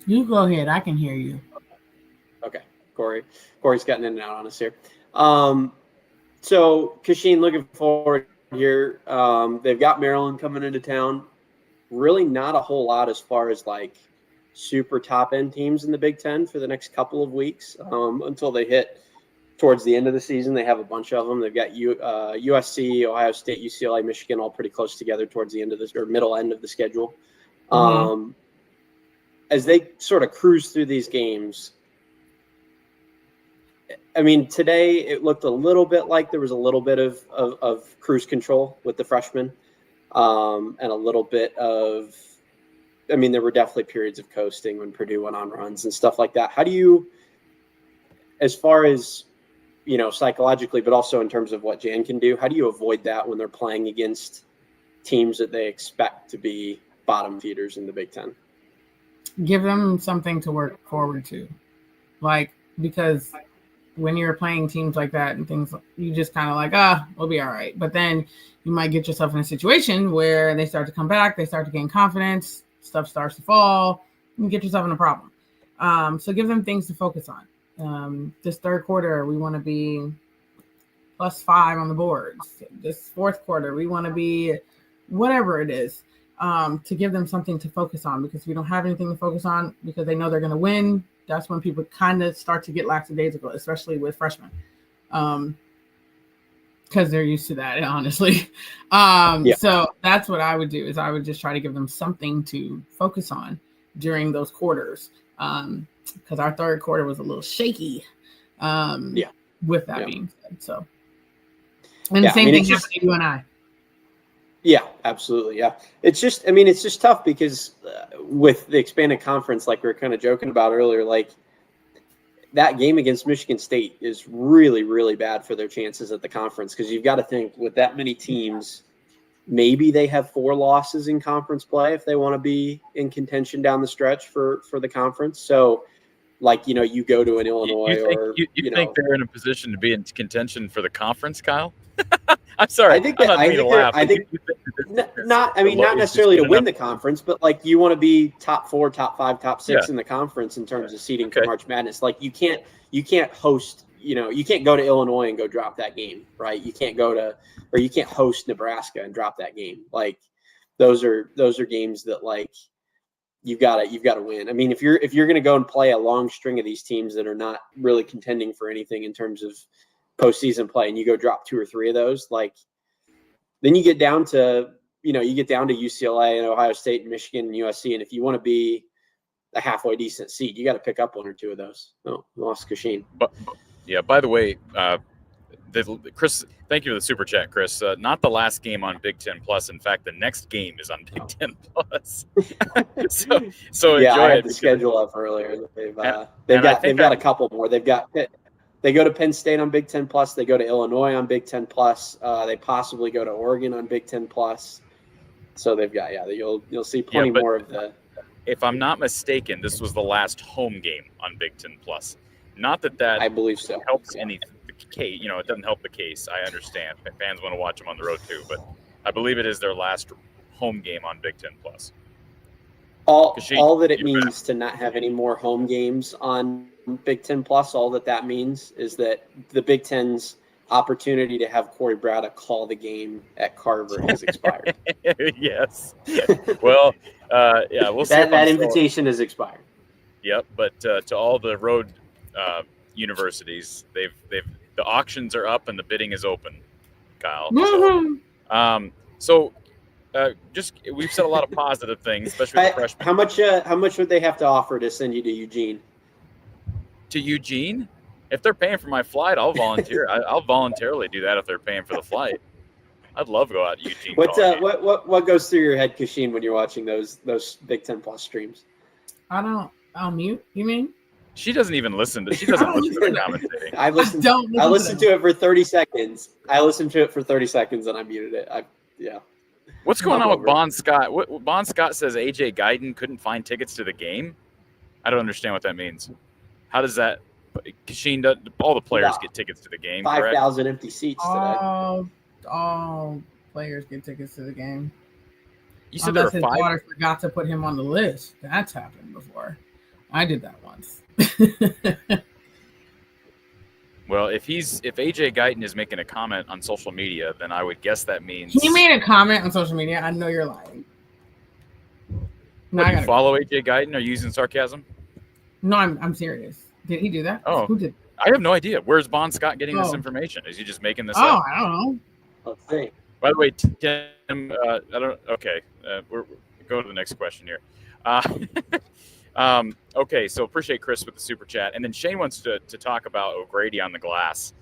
You go ahead. I can hear you. Okay, Corey's gotten in and out on us here. So Kachine, looking forward here. They've got Maryland coming into town. Really not a whole lot as far as like super top end teams in the Big Ten for the next couple of weeks until they hit towards the end of the season. They have a bunch of them. They've got USC, Ohio State, UCLA, Michigan, all pretty close together towards the end of this or middle end of the schedule. As they sort of cruise through these games, today it looked a little bit like there was a little bit of cruise control with the freshmen, and a little bit of, there were definitely periods of coasting when Purdue went on runs and stuff like that. How do you, as far as, psychologically, but also in terms of what Jan can do, how do you avoid that when they're playing against teams that they expect to be bottom feeders in the Big Ten? Give them something to work forward to. Because when you're playing teams like that and things, you just kind of we'll be all right. But then you might get yourself in a situation where they start to come back, they start to gain confidence, stuff starts to fall, you get yourself in a problem. So give them things to focus on. This third quarter, we want to be +5 on the boards. This fourth quarter, we want to be whatever it is, to give them something to focus on, because if you don't have anything to focus on because they know they're going to win, that's when people kind of start to get lackadaisical, especially with freshmen, because they're used to that, honestly. So that's what I would do, is I would just try to give them something to focus on during those quarters, because our third quarter was a little shaky with that being said. So, and the same thing happened to you and I. Yeah, absolutely. Yeah. It's just tough because with the expanded conference, like we were kind of joking about earlier, like that game against Michigan State is really, really bad for their chances at the conference. Because you've got to think, with that many teams, maybe they have 4 losses in conference play if they want to be in contention down the stretch for the conference. So, you go to an Illinois you think they're in a position to be in contention for the conference, Kyle? I'm sorry. Not necessarily to win the conference, but you want to be top 4, top 5, top 6 in the conference in terms of seeding for March Madness. You can't host, you can't go to Illinois and go drop that game, right? You can't you can't host Nebraska and drop that game. Those are games that you've got to win. If you're going to go and play a long string of these teams that are not really contending for anything in terms of postseason play, and you go drop 2 or 3 of those, then you get down to UCLA and Ohio State and Michigan and USC, and if you want to be a halfway decent seed, you got to pick up 1 or 2 of those. Oh, lost Kachine. But by the way, Chris, thank you for the super chat, Chris. Not the last game on Big Ten Plus. In fact, the next game is on Big Ten Plus. so yeah, enjoy I had it. the schedule up earlier. They've got a couple more. They go to Penn State on Big Ten Plus. They go to Illinois on Big Ten Plus. They possibly go to Oregon on Big Ten Plus. So they've got you'll see plenty more of the. If I'm not mistaken, this was the last home game on Big Ten Plus. Not that I believe so helps anything. It doesn't help the case. I understand fans want to watch them on the road too, but I believe it is their last home game on Big Ten Plus. All that it means to not have any more home games on Big Ten Plus, all that means is that the Big Ten's opportunity to have Corey Braddock call the game at Carver has expired. Yes. Well, we'll see. That invitation has expired. Yep, but to all the road universities. The auctions are up and the bidding is open, Kyle. Mm-hmm. So we've said a lot of positive things, especially with the freshmen. How much would they have to offer to send you to Eugene? To Eugene? If they're paying for my flight, I'll volunteer. I'll voluntarily do that if they're paying for the flight. I'd love to go out to Eugene. What goes through your head, Kachine, when you're watching those Big Ten Plus streams? I'll mute. You mean? She doesn't even listen to. She doesn't listen to the commentating. I listened to it for 30 seconds. I listened to it for 30 seconds and I muted it. What's going on with Bon Scott? What Bon Scott says AJ Guyton couldn't find tickets to the game. I don't understand what that means. How does that? Kachine, all the players get tickets to the game. 5,000 empty seats today. All players get tickets to the game. You said there were 5. His daughter forgot to put him on the list. That's happened before. I did that once. Well, if AJ Guyton is making a comment on social media, then I would guess that means he made a comment on social media. I know you're lying. No, you follow AJ Guyton? Are you using sarcasm? No, I'm serious. Did he do that? Oh, who did? I have no idea. Where's Bon Scott getting this information? Is he just making this up? Oh, I don't know. Let's see. By the way, Tim, I don't. Okay, we're go to the next question here. Okay, so appreciate Chris with the super chat, and then Shane wants to talk about O'Grady on the glass.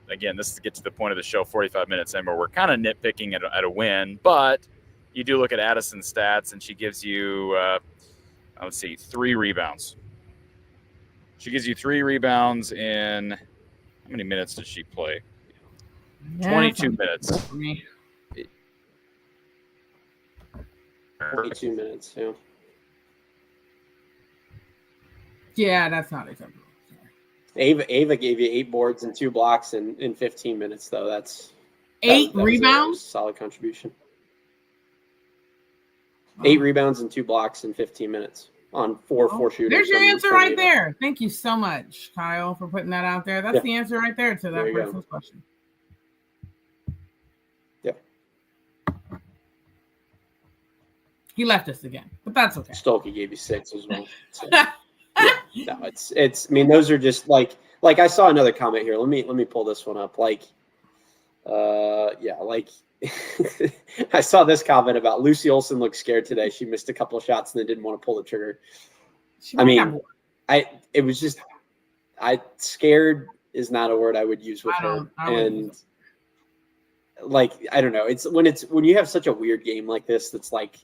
Again, this is to get to the point of the show, 45 minutes in, where we're kind of nitpicking at a win, but you do look at Addison's stats, and she gives you, 3 rebounds. She gives you 3 rebounds in how many minutes did she play? 22 minutes. 22 minutes, yeah. Yeah, that's not acceptable. Ava gave you 8 boards and 2 blocks in 15 minutes, though. That's 8 that rebounds? was a solid contribution. 8 rebounds and 2 blocks in 15 minutes on 4 shooters. There's your answer right there. Thank you so much, Kyle, for putting that out there. That's the answer right there to that person's question. Yeah. He left us again, but that's okay. Stolke gave you 6 as well. So, no, it's. I mean, those are just like I saw another comment here. Let me pull this one up. I saw this comment about Lucy Olsen looked scared today. She missed a couple of shots and then didn't want to pull the trigger. It was just scared is not a word I would use with her. And I don't know. It's when you have such a weird game like this that's like,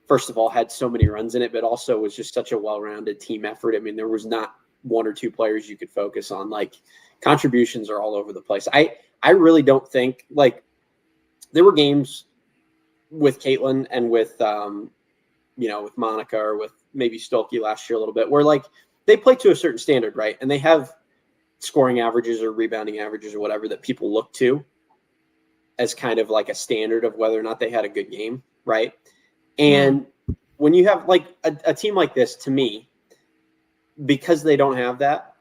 first of all, had so many runs in it, but also was just such a well-rounded team effort. I mean, there was not 1 or 2 players you could focus on. Like, contributions are all over the place. I really don't think, there were games with Caitlin and with, with Monica or with maybe Stolke last year a little bit where, they play to a certain standard, right? And they have scoring averages or rebounding averages or whatever that people look to as kind of like a standard of whether or not they had a good game, right? And when you have a team like this, to me, because they don't have that,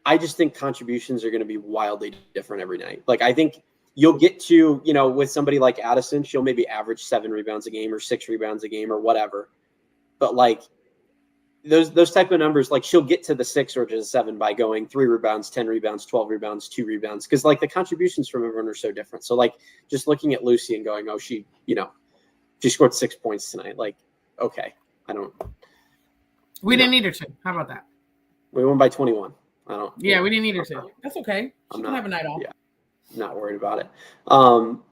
I just think contributions are going to be wildly different every night. I think you'll get to, with somebody like Addison, she'll maybe average 7 rebounds a game or 6 rebounds a game or whatever. But those type of numbers, she'll get to the 6 or to the 7 by going 3 rebounds, 10 rebounds, 12 rebounds, 2 rebounds. Because the contributions from everyone are so different. So just looking at Lucy and going, oh, she scored 6 points tonight. Okay, I don't. We didn't need her to. How about that? We won by 21. We didn't need her to. That's okay. She can have a night off. Yeah, not worried about it.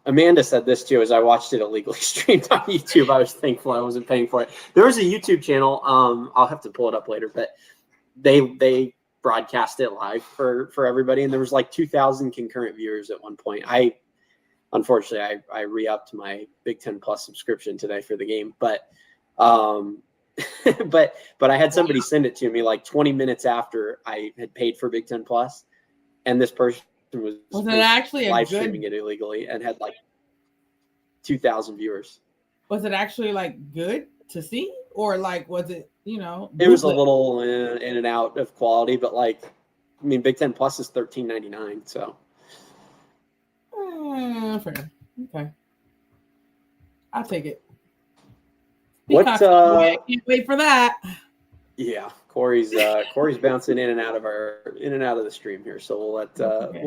Amanda said this too as I watched it illegally streamed on YouTube. I was thankful I wasn't paying for it. There was a YouTube channel. I'll have to pull it up later, but they broadcast it live for everybody, and there was 2,000 concurrent viewers at one point. Unfortunately, I re-upped my Big Ten Plus subscription today for the game, but but I had somebody send it to me 20 minutes after I had paid for Big Ten Plus, and this person was it actually live streaming it illegally and had 2,000 viewers. Was it actually good to see, or was it It was a little in and out of quality, but Big Ten Plus is $13.99, so. Fair. Okay. I'll take it. What? I can't wait for that. Yeah, of Corey's bouncing in and out of the stream here, so we'll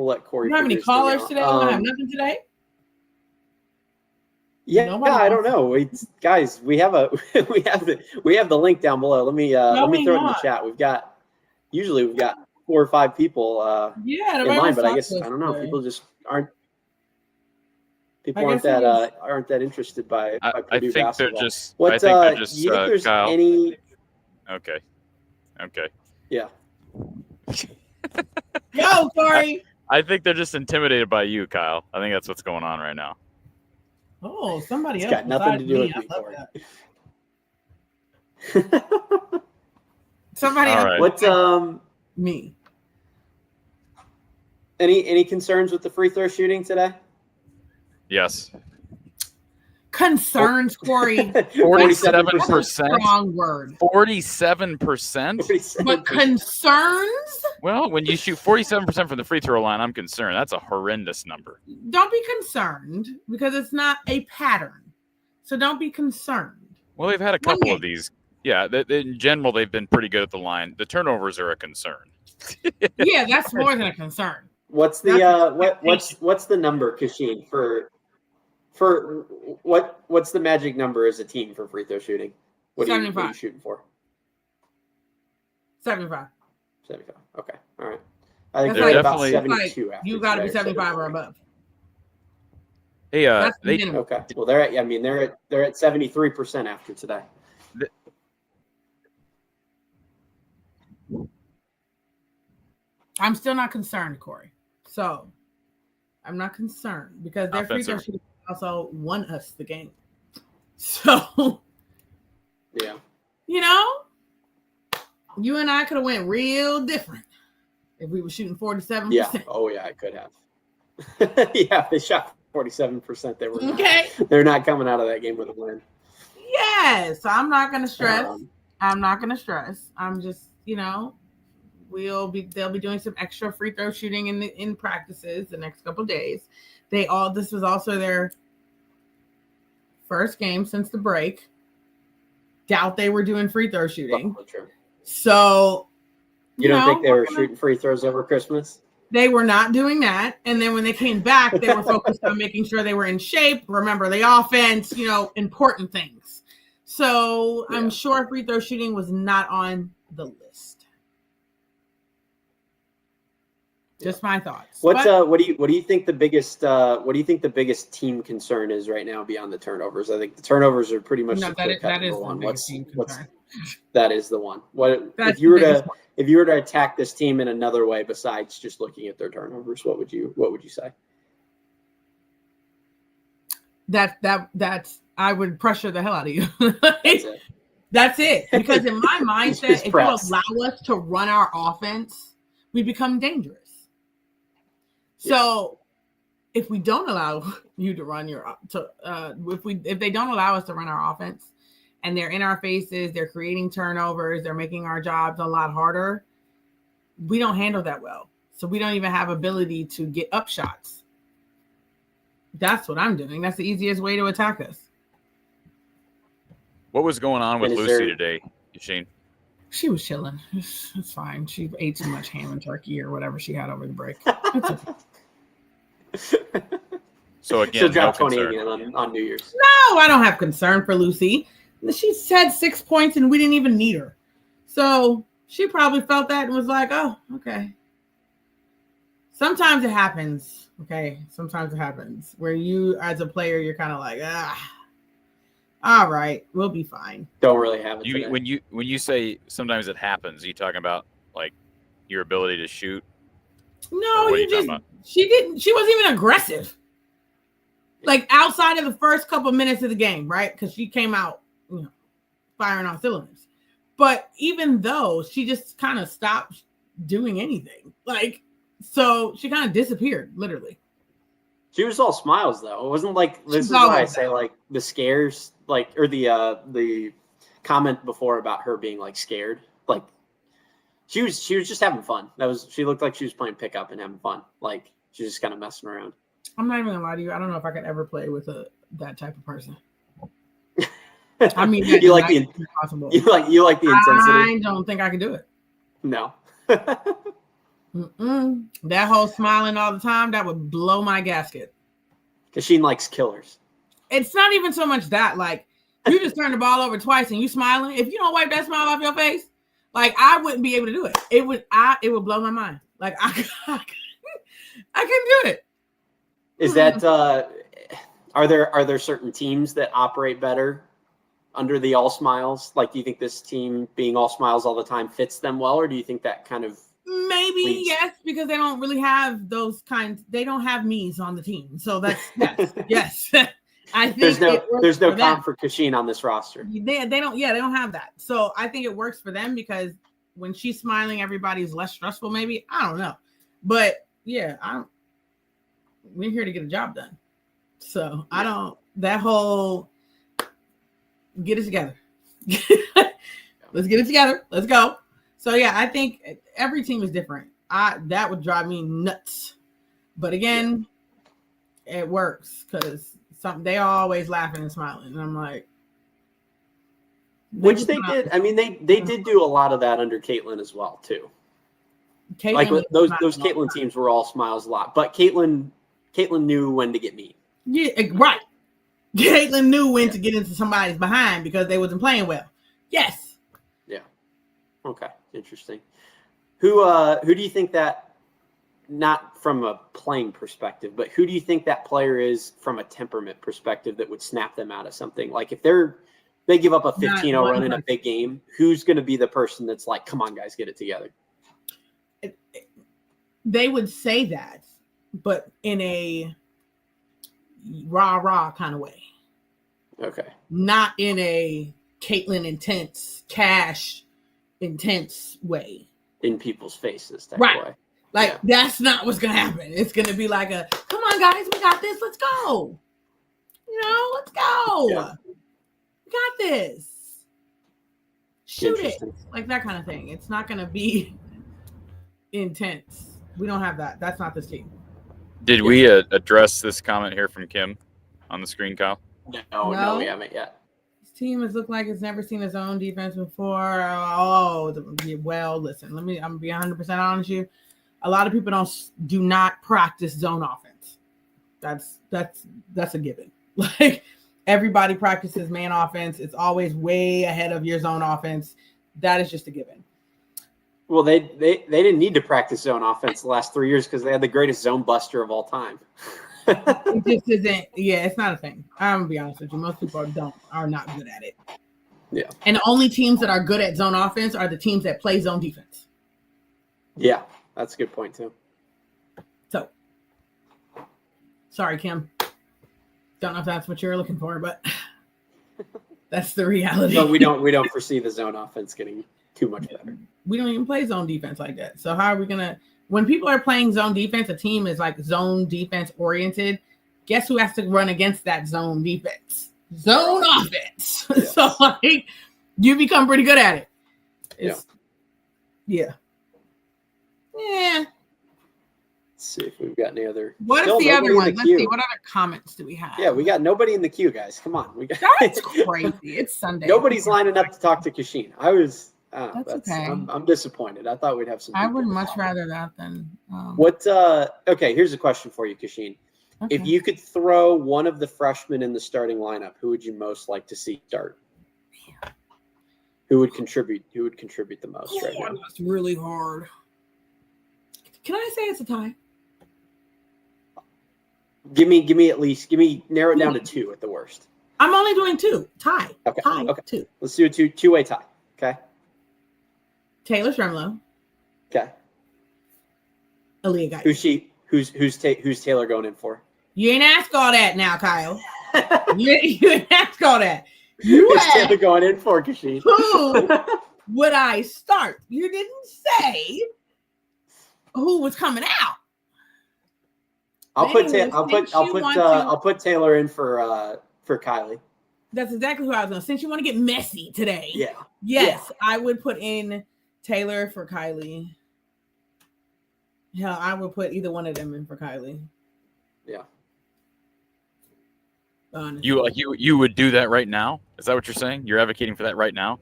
let Corey. You have any callers today? We don't have nothing today. Yeah, I don't know. Guys, we have the link down below. Let me throw it in the chat. We've got 4 or 5 people in line, but I guess I don't know. People just aren't. People aren't that interested by Purdue basketball. I think they're just. Do you think there's Kyle. any? Okay. Yeah. Go, Corey. I think they're just intimidated by you, Kyle. I think that's what's going on right now. Oh, somebody It's else. got nothing to do with me, Corey. Somebody All else. right. What's Me. any concerns with the free throw shooting today? Yes. Concerns, Corey. 47%. Strong word. 47%. But concerns? Well, when you shoot 47% from the free throw line, I'm concerned. That's a horrendous number. Don't be concerned because it's not a pattern. So don't be concerned. Well, they've had a couple of these. Yeah, in general, they've been pretty good at the line. The turnovers are a concern. Yeah, that's more than a concern. What's the what's the number, Kachine, for what's the magic number as a team for free throw shooting? What are you shooting for? 75. 75. Okay. All right. I think they're they're about definitely 72 after. You got to be today, 75 or above. Hey, That's they minimum. Okay. Well, they're at 73% after today. I'm still not concerned, Corey. So I'm not concerned because their free throw shooting also won us the game. So yeah, you and I could have went real different if we were shooting 47%. Yeah. Oh yeah, I could have. Yeah, if they shot 47%. They were okay. They're not coming out of that game with a win. Yes, I'm not going to stress. I'm not going to stress. I'm just, they'll be doing some extra free throw shooting in practices the next couple of days. This was also their first game since the break. Doubt they were doing free throw shooting. So you don't think they were shooting free throws over Christmas? They were not doing that. And then when they came back, they were focused on making sure they were in shape. Remember the offense, important things. So yeah. I'm sure free throw shooting was not on the list. Just my thoughts. What do you think the biggest team concern is right now beyond the turnovers? I think the turnovers are pretty much that is the one. That is the one. If you were to attack this team in another way besides just looking at their turnovers, what would you say? That's I would pressure the hell out of you. That's it. Because in my mindset, if you allow us to run our offense, we become dangerous. So if we don't allow you to run if they don't allow us to run our offense and they're in our faces, they're creating turnovers, they're making our jobs a lot harder, we don't handle that well. So we don't even have ability to get up shots. That's what I'm doing. That's the easiest way to attack us. What was going on with Lucy today, Kachine? She was chilling. It's fine. She ate too much ham and turkey or whatever she had over the break. So again, she'll drop 20 again on New Year's. No, I don't have concern for Lucy. She had 6 points and we didn't even need her. So she probably felt that and was like, oh, okay. Sometimes it happens. Okay. Sometimes it happens where you, as a player, you're kind of like, all right, we'll be fine. Don't really have it. When you say sometimes it happens, are you talking about like your ability to shoot? No, she wasn't even aggressive. Like outside of the first couple minutes of the game, right? Because she came out, firing on cylinders. But even though she just kind of stopped doing anything, so she kind of disappeared, literally. She was all smiles though. It wasn't like this is why I say like the scares, or the comment before about her being like scared, like she was just having fun. She looked like she was playing pickup and having fun. Like she was just kind of messing around. I'm not even gonna lie to you. I don't know if I could ever play with that type of person. I mean, you like the impossible. you like the intensity. I don't think I could do it. No. That whole smiling all the time, that would blow my gasket. Kachine likes killers. It's not even so much that, like, you just turn the ball over twice and you smiling. If you don't wipe that smile off your face, like, I wouldn't be able to do it. It would blow my mind. Like, I can do it. Is that are there certain teams that operate better under the all smiles? Like, do you think this team being all smiles all the time fits them well, or do you think that kind of maybe yes, because they don't really have those kinds. They don't have me's on the team, so that's yes. I think there's no comp for Kachine on this roster. They don't have that. So I think it works for them because when she's smiling, everybody's less stressful. Maybe I don't know, but yeah, we're here to get a job done. So I don't that whole get it together. Let's get it together. Let's go. So yeah, I think every team is different. That would drive me nuts. But again, it works because they are always laughing and smiling, and I'm like, which they did. I mean, they did do a lot of that under Caitlin as well too. Like those Caitlin teams were all smiles a lot, but Caitlin knew when to get mean. Yeah, right. Caitlin knew when to get into somebody's behind because they wasn't playing well. Yes. Yeah. Okay. Interesting. Who do you think that? Not from a playing perspective, but who do you think that player is from a temperament perspective that would snap them out of something? Like if they give up a 15-0 run in a big game, who's going to be the person that's like, come on, guys, get it together? They would say that, but in a rah-rah kind of way. Okay. Not in a Caitlin intense, Cash intense way. In people's faces type right. way. Like, that's not what's going to happen. It's going to be like come on, guys, we got this. Let's go. Let's go. Yeah. We got this. Shoot it. Like that kind of thing. It's not going to be intense. We don't have that. That's not this team. Did we address this comment here from Kim on the screen, Kyle? No, we haven't yet. This team has looked like it's never seen its own defense before. Oh, well, listen, I'm going to be 100% honest with you. A lot of people do not practice zone offense. That's a given. Like everybody practices man offense. It's always way ahead of your zone offense. That is just a given. Well, they didn't need to practice zone offense the last 3 years because they had the greatest zone buster of all time. It just isn't. Yeah, it's not a thing. I'm gonna be honest with you. Most people are not good at it. Yeah. And the only teams that are good at zone offense are the teams that play zone defense. Yeah. That's a good point too. So, sorry, Kim. Don't know if that's what you're looking for, but that's the reality. No, we don't foresee the zone offense getting too much better. We don't even play zone defense like that. So how are we gonna? When people are playing zone defense, a team is like zone defense oriented. Guess who has to run against that zone defense? Zone offense. Yes. So like, you become pretty good at it. Yeah. Let's see if we've got any other. What is the other one? Let's see. What other comments do we have? Yeah, we got nobody in the queue, guys. Come on. That's crazy. It's Sunday. Nobody's lining up to talk to Kachine. That's okay. I'm disappointed. I thought we'd have some. I would much rather that than. Okay, here's a question for you, Kachine. Okay. If you could throw one of the freshmen in the starting lineup, who would you most like to see start? Who would contribute? Who would contribute the most right now? That's really hard. Can I say it's a tie? Give me narrow it down to two at the worst. I'm only doing two. Tie. Okay. Tie. Okay. Two. Let's do a two-way tie. Okay. Taylor Shremlow. Okay. Aaliyah Guyton. Who's Taylor going in for? You ain't ask all that now, Kyle. you ain't ask all that. You Who's Taylor going in for, Kachine? Who would I start? You didn't say who was coming out. I'll put Taylor in for Kylie. That's exactly who I was going to. Since you want to get messy today. Yeah. Yes, I would put in Taylor for Kylie. Hell, I would put either one of them in for Kylie. Yeah. honestly. You would do that right now? Is that what you're saying? You're advocating for that right now?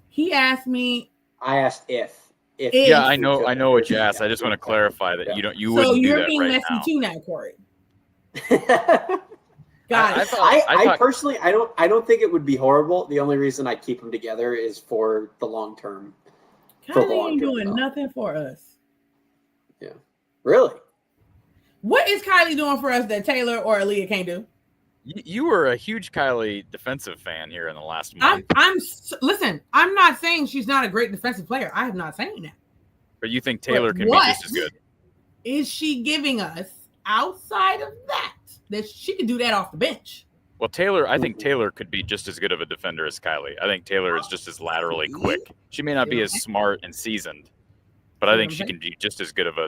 He asked me. I asked if. Yeah, I know what you asked. I just want to clarify that you wouldn't do that right now. So you're being messy too now, Corey. I personally, I don't think it would be horrible. The only reason I keep them together is for the long term. Kylie ain't doing nothing for us. Yeah, really. What is Kylie doing for us that Taylor or Aaliyah can't do? You were a huge Kylie defensive fan here in the last month. Listen. I'm not saying she's not a great defensive player. I am not saying that. But you think Taylor can be just as good? Is she giving us outside of that she could do that off the bench? Well, I think Taylor could be just as good of a defender as Kylie. I think Taylor is just as laterally quick. She may not be as smart and seasoned, but I think she can be just as good of a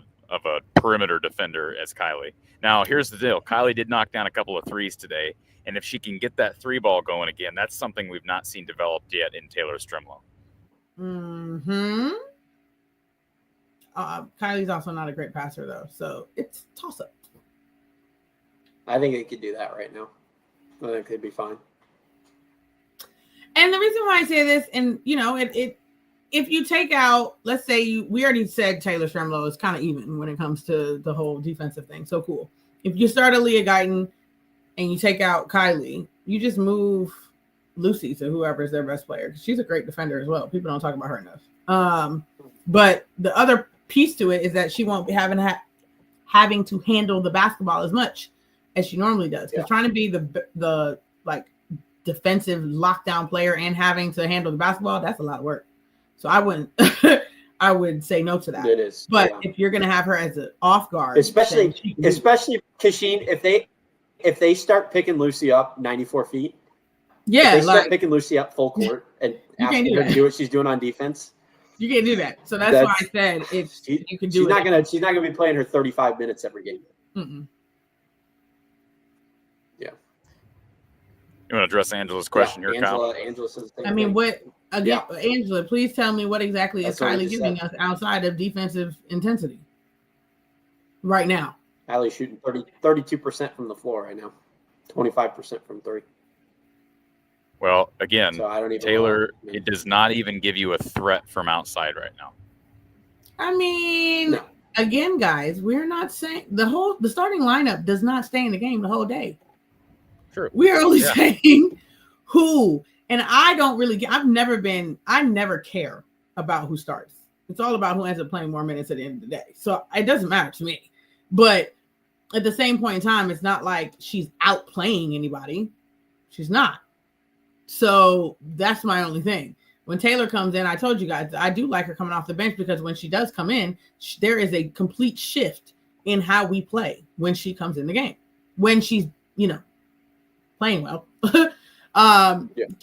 perimeter defender as Kylie. Now, here's the deal. Kylie did knock down a couple of threes today, and if she can get that three ball going again, that's something we've not seen developed yet in Taylor Stremlow. Mm-hmm. Kylie's also not a great passer, though, so it's toss-up. I think they could do that right now. I think they'd be fine. And the reason why I say this, and if you take out, let's say we already said Taylor Stremlow is kind of even when it comes to the whole defensive thing. So cool. If you start Aaliyah Guyton and you take out Kylie, you just move Lucy to whoever's their best player. She's a great defender as well. People don't talk about her enough. But the other piece to it is that she won't be having to handle the basketball as much as she normally does. Because trying to be the like defensive lockdown player and having to handle the basketball, that's a lot of work. So I wouldn't. I would say no to that. It is, but if you're going to have her as an off guard, especially Kachine, if they start picking Lucy up 94 feet, if they start picking Lucy up full court and asking her to do what she's doing on defense, you can't do that. So that's why I said if you can do it, she's not gonna be playing her 35 minutes every game. Mm-mm. Yeah. You want to address Angela's question here, Kyle? Angela says I mean, what again, Angela? Please tell me what exactly is Kylie giving us outside of defensive intensity right now? Kylie's shooting 32% from the floor right now, 25% from three. Well, again, so Taylor, it does not even give you a threat from outside right now. I mean, again, guys, we're not saying the starting lineup does not stay in the game the whole day. True. We are only saying who, and I never care about who starts. It's all about who ends up playing more minutes at the end of the day. So it doesn't matter to me. But at the same point in time, it's not like she's outplaying anybody. She's not. So that's my only thing. When Taylor comes in, I told you guys, I do like her coming off the bench because when she does come in, there is a complete shift in how we play when she comes in the game. When she's, playing well,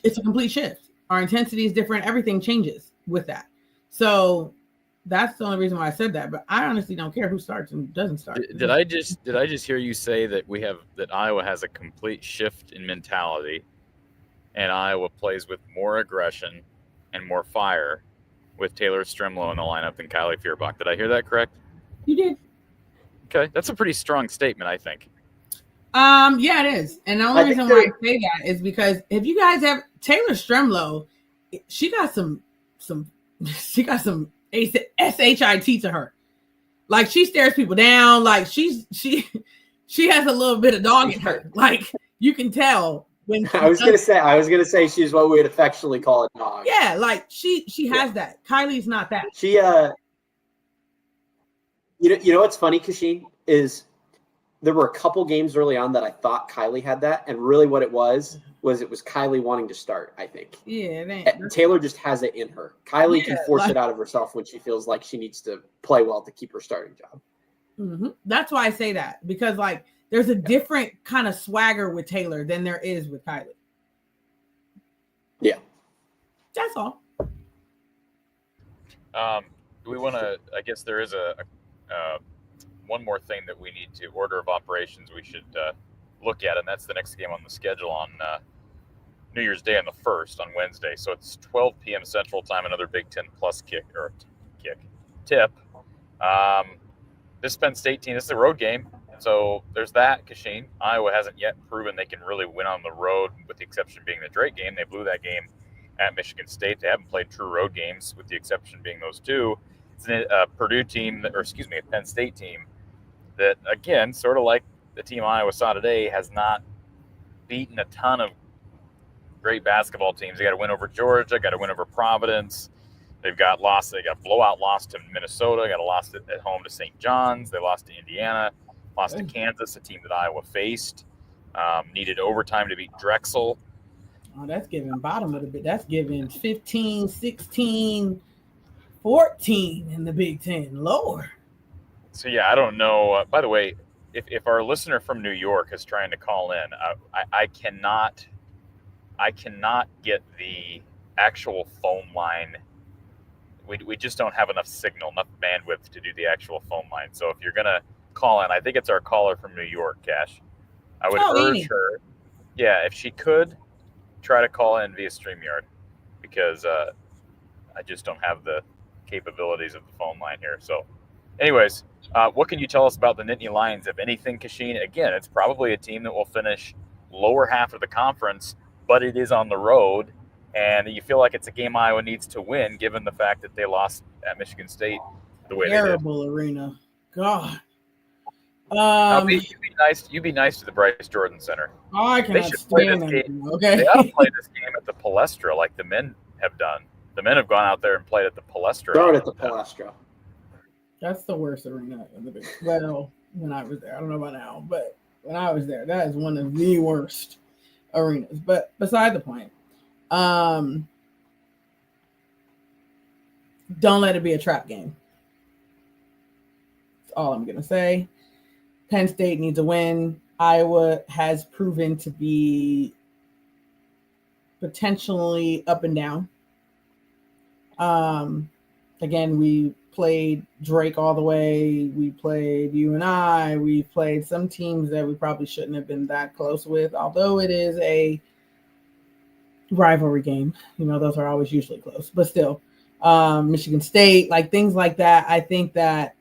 it's a complete shift. Our intensity is different. Everything changes with that. So that's the only reason why I said that. But I honestly don't care who starts and doesn't start. Did I just hear you say that that Iowa has a complete shift in mentality, and Iowa plays with more aggression and more fire with Taylor Stremlow in the lineup than Kylie Feuerbach? Did I hear that correct? You did. Okay, that's a pretty strong statement, I think. Yeah, it is. And the only reason why I say that is because if you guys have Taylor Stremlow, she got some SHIT to her. Like she stares people down. Like she has a little bit of dog in her. Like you can tell when I was gonna say she's what we'd affectionately call a dog. Yeah, like she has that. Kylie's not that. She you know what's funny, Kachine, is there were a couple games early on that I thought Kylie had that, and really what it was Kylie wanting to start, I think. Yeah, Taylor just has it in her. Kylie can force it out of herself when she feels like she needs to play well to keep her starting job. Mm-hmm. That's why I say that, because like there's a different kind of swagger with Taylor than there is with Kylie. Yeah. That's all. Do we want to, I guess there is a one more thing that we need to, order of operations we should look at, and that's the next game on the schedule on New Year's Day on the 1st on Wednesday. So it's 12 p.m. Central Time, another Big Ten Plus tip. This Penn State team, this is a road game. So there's that. Kachine. Iowa hasn't yet proven they can really win on the road, with the exception being the Drake game. They blew that game at Michigan State. They haven't played true road games, with the exception being those two. It's a Purdue team, a Penn State team that, again, sort of like the team Iowa saw today, has not beaten a ton of great basketball teams. They got to win over Georgia, got to win over Providence. They got blowout loss to Minnesota, got a loss at home to St. John's. They lost to Indiana, lost to Kansas, a team that Iowa faced. Needed overtime to beat Drexel. Oh, that's giving bottom of the bit. That's giving 15, 16, 14 in the Big Ten. Lord. So, yeah, I don't know. By the way, if our listener from New York is trying to call in, I cannot get the actual phone line. We just don't have enough signal, enough bandwidth to do the actual phone line. So if you're going to call in, I think it's our caller from New York, Cash. I would urge her, if she could, try to call in via StreamYard, because I just don't have the capabilities of the phone line here. So anyways, what can you tell us about the Nittany Lions, if anything, Kachine? Again, it's probably a team that will finish lower half of the conference, but it is on the road, and you feel like it's a game Iowa needs to win, given the fact that they lost at Michigan State the way they did. Terrible arena. God. You'd be nice to the Bryce Jordan Center. I cannot stand them. Okay. They ought to play this game at the Palestra like the men have done. The men have gone out there and played at the Palestra. Start at the Palestra. That's the worst arena in the Big Ten. Well, when I was there, I don't know about now, but when I was there, that is one of the worst arenas. But beside the point, don't let it be a trap game. That's all I'm gonna say. Penn State needs a win. Iowa has proven to be potentially up and down. Again, we played Drake all the way. We played UNI. We played some teams that we probably shouldn't have been that close with, although it is a rivalry game. Those are always usually close, but still, Michigan State, like things like that. I think that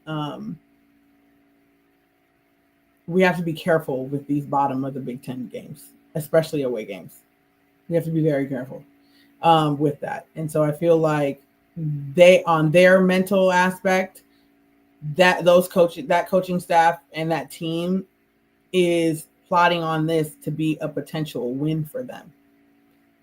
we have to be careful with these bottom of the Big Ten games, especially away games. We have to be very careful with that. And so I feel like they, on their mental aspect, that coaching staff and that team is plotting on this to be a potential win for them.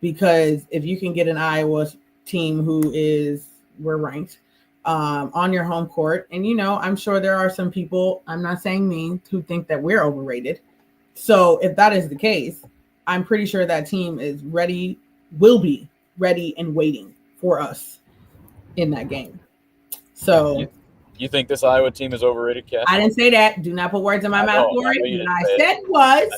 Because if you can get an Iowa team we're ranked, on your home court, and I'm sure there are some people, I'm not saying me, who think that we're overrated. So if that is the case, I'm pretty sure that team is ready, will be ready and waiting for us in that game. So you think this Iowa team is overrated, Cash? I didn't say that. Do not put words in my mouth, Corey. What I said was.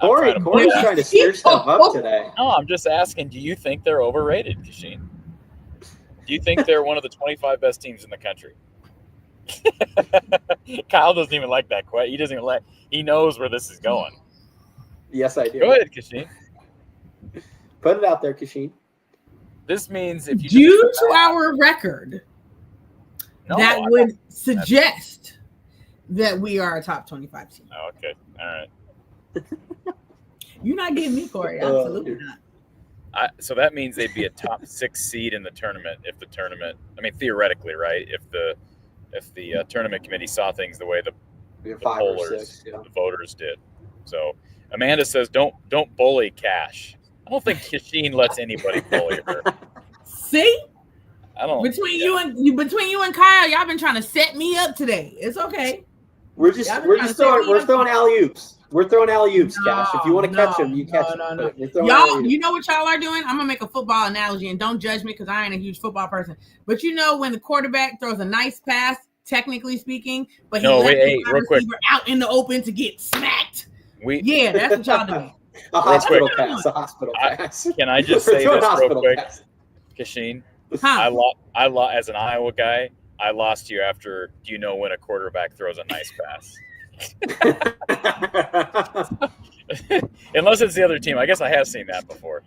Corey's trying to stir stuff up today. No, I'm just asking, do you think they're overrated, Kachine? Do you think they're one of the 25 best teams in the country? Kyle doesn't even like that question. He doesn't even he knows where this is going. Yes, I do. Go ahead, Kachine. Put it out there, Kachine. This means if you due to our record, that would suggest that we are a top 25 team. Oh, okay. All right. You're not getting me, Corey. Absolutely not. So that means they'd be a top 6 seed in the tournament theoretically, right? If the tournament committee saw things the way the pollers, the voters did. So Amanda says, don't bully Cash. I don't think Kachine lets anybody bully her. See? I don't. Between you and Kyle, y'all been trying to set me up today. It's okay. We're throwing alley-oops. We're throwing alley-oops, Cash. If you want to catch them, you catch them. Y'all, you know what y'all are doing? I'm gonna make a football analogy, and don't judge me because I ain't a huge football person. But when the quarterback throws a nice pass, technically speaking, but he lets the receiver out in the open to get smacked. That's what y'all doing. A hospital pass. Can I just say this real quick, Kachine? I lost as an Iowa guy. I lost you after when a quarterback throws a nice pass. Unless it's the other team. I guess I have seen that before.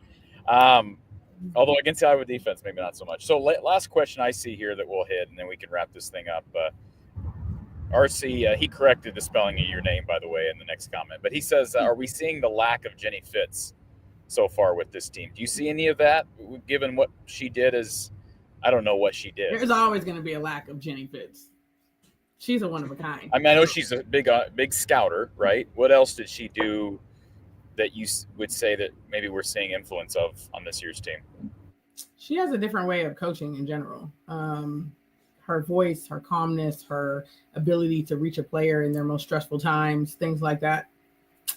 Although against the Iowa defense, maybe not so much. So last question I see here that we'll hit, and then we can wrap this thing up. RC, he corrected the spelling of your name, by the way, in the next comment. But he says, are we seeing the lack of Jenny Fitz so far with this team? Do you see any of that, given what she did as – I don't know what she did. There's always going to be a lack of Jenny Fitz. She's a one of a kind. I mean, I know she's a big scouter, right? What else did she do that you would say that maybe we're seeing influence of on this year's team? She has a different way of coaching in general. Her voice, her calmness, her ability to reach a player in their most stressful times, things like that.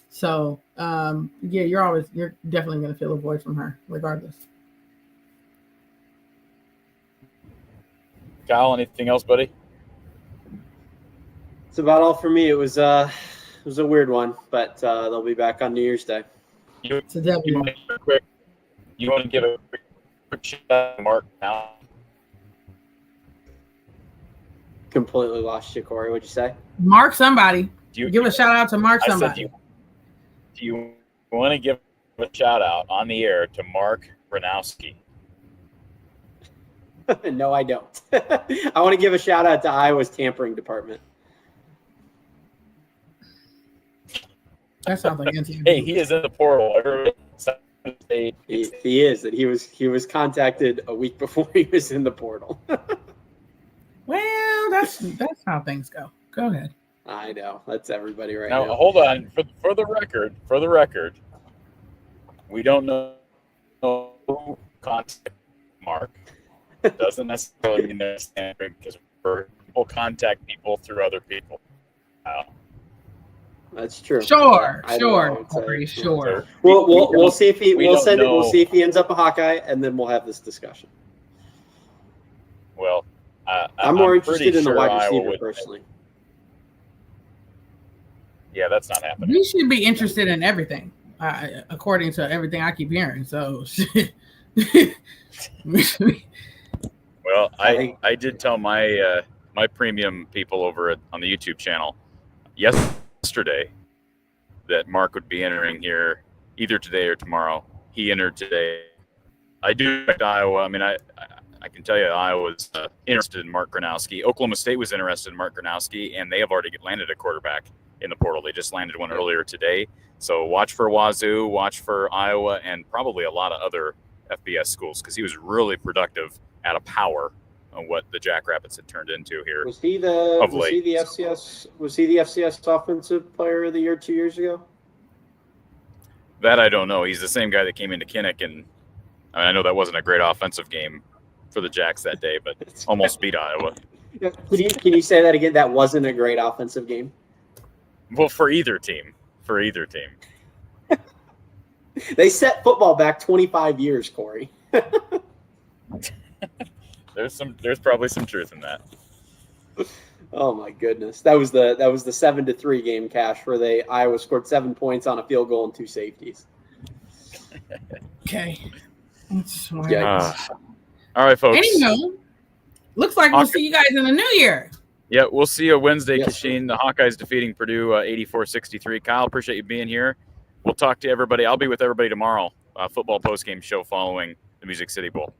So, you're definitely going to feel a void from her regardless. Kyle, anything else, buddy? It's about all for me. It was a weird one, but they'll be back on New Year's Day. You want to give a quick shout out to Mark now? Completely lost you, Corey. What'd you say? Mark somebody. Give a shout out to Mark somebody. Do you want to give a shout out on the air to Mark Ranowski? No, I don't. I want to give a shout out to Iowa's tampering department. That sounds like NCAA. Hey, he is in the portal. He is. And he was contacted a week before he was in the portal. Well, that's how things go. Go ahead. I know. That's everybody right now. Now, hold on. For the record, we don't know who contacted Mark. It doesn't necessarily mean they're standard because people contact people through other people. That's true. Sure, Corey, sure. We'll see if he we'll see if he ends up a Hawkeye, and then we'll have this discussion. Well, I'm more interested in the wide receiver personally. Yeah, that's not happening. We should be interested in everything, according to everything I keep hearing. So, well, I did tell my my premium people over on the YouTube channel yesterday that Mark would be entering here either today or tomorrow. He entered today. I do expect Iowa. I mean, I can tell you Iowa's interested in Mark Gronowski. Oklahoma State was interested in Mark Gronowski, and they have already landed a quarterback in the portal. They just landed one earlier today. So watch for Wazoo, watch for Iowa, and probably a lot of other FBS schools because he was really productive out of power on what the Jackrabbits had turned into here. Was he the FCS offensive player of the year 2 years ago? That I don't know. He's the same guy that came into Kinnick, and I know that wasn't a great offensive game for the Jacks that day, but almost beat Iowa. Can you say that again? That wasn't a great offensive game? Well, for either team. They set football back 25 years, Corey. There's probably some truth in that. Oh my goodness. That was the 7-3 game, Cash, where Iowa scored 7 points on a field goal and 2 safeties. Okay. All right, folks. Anyway, looks like we'll see you guys in the new year. Yeah, we'll see you Wednesday, Yes. Kachine. The Hawkeyes defeating Purdue 84-63. Kyle, appreciate you being here. We'll talk to everybody. I'll be with everybody tomorrow. Football postgame show following the Music City Bowl.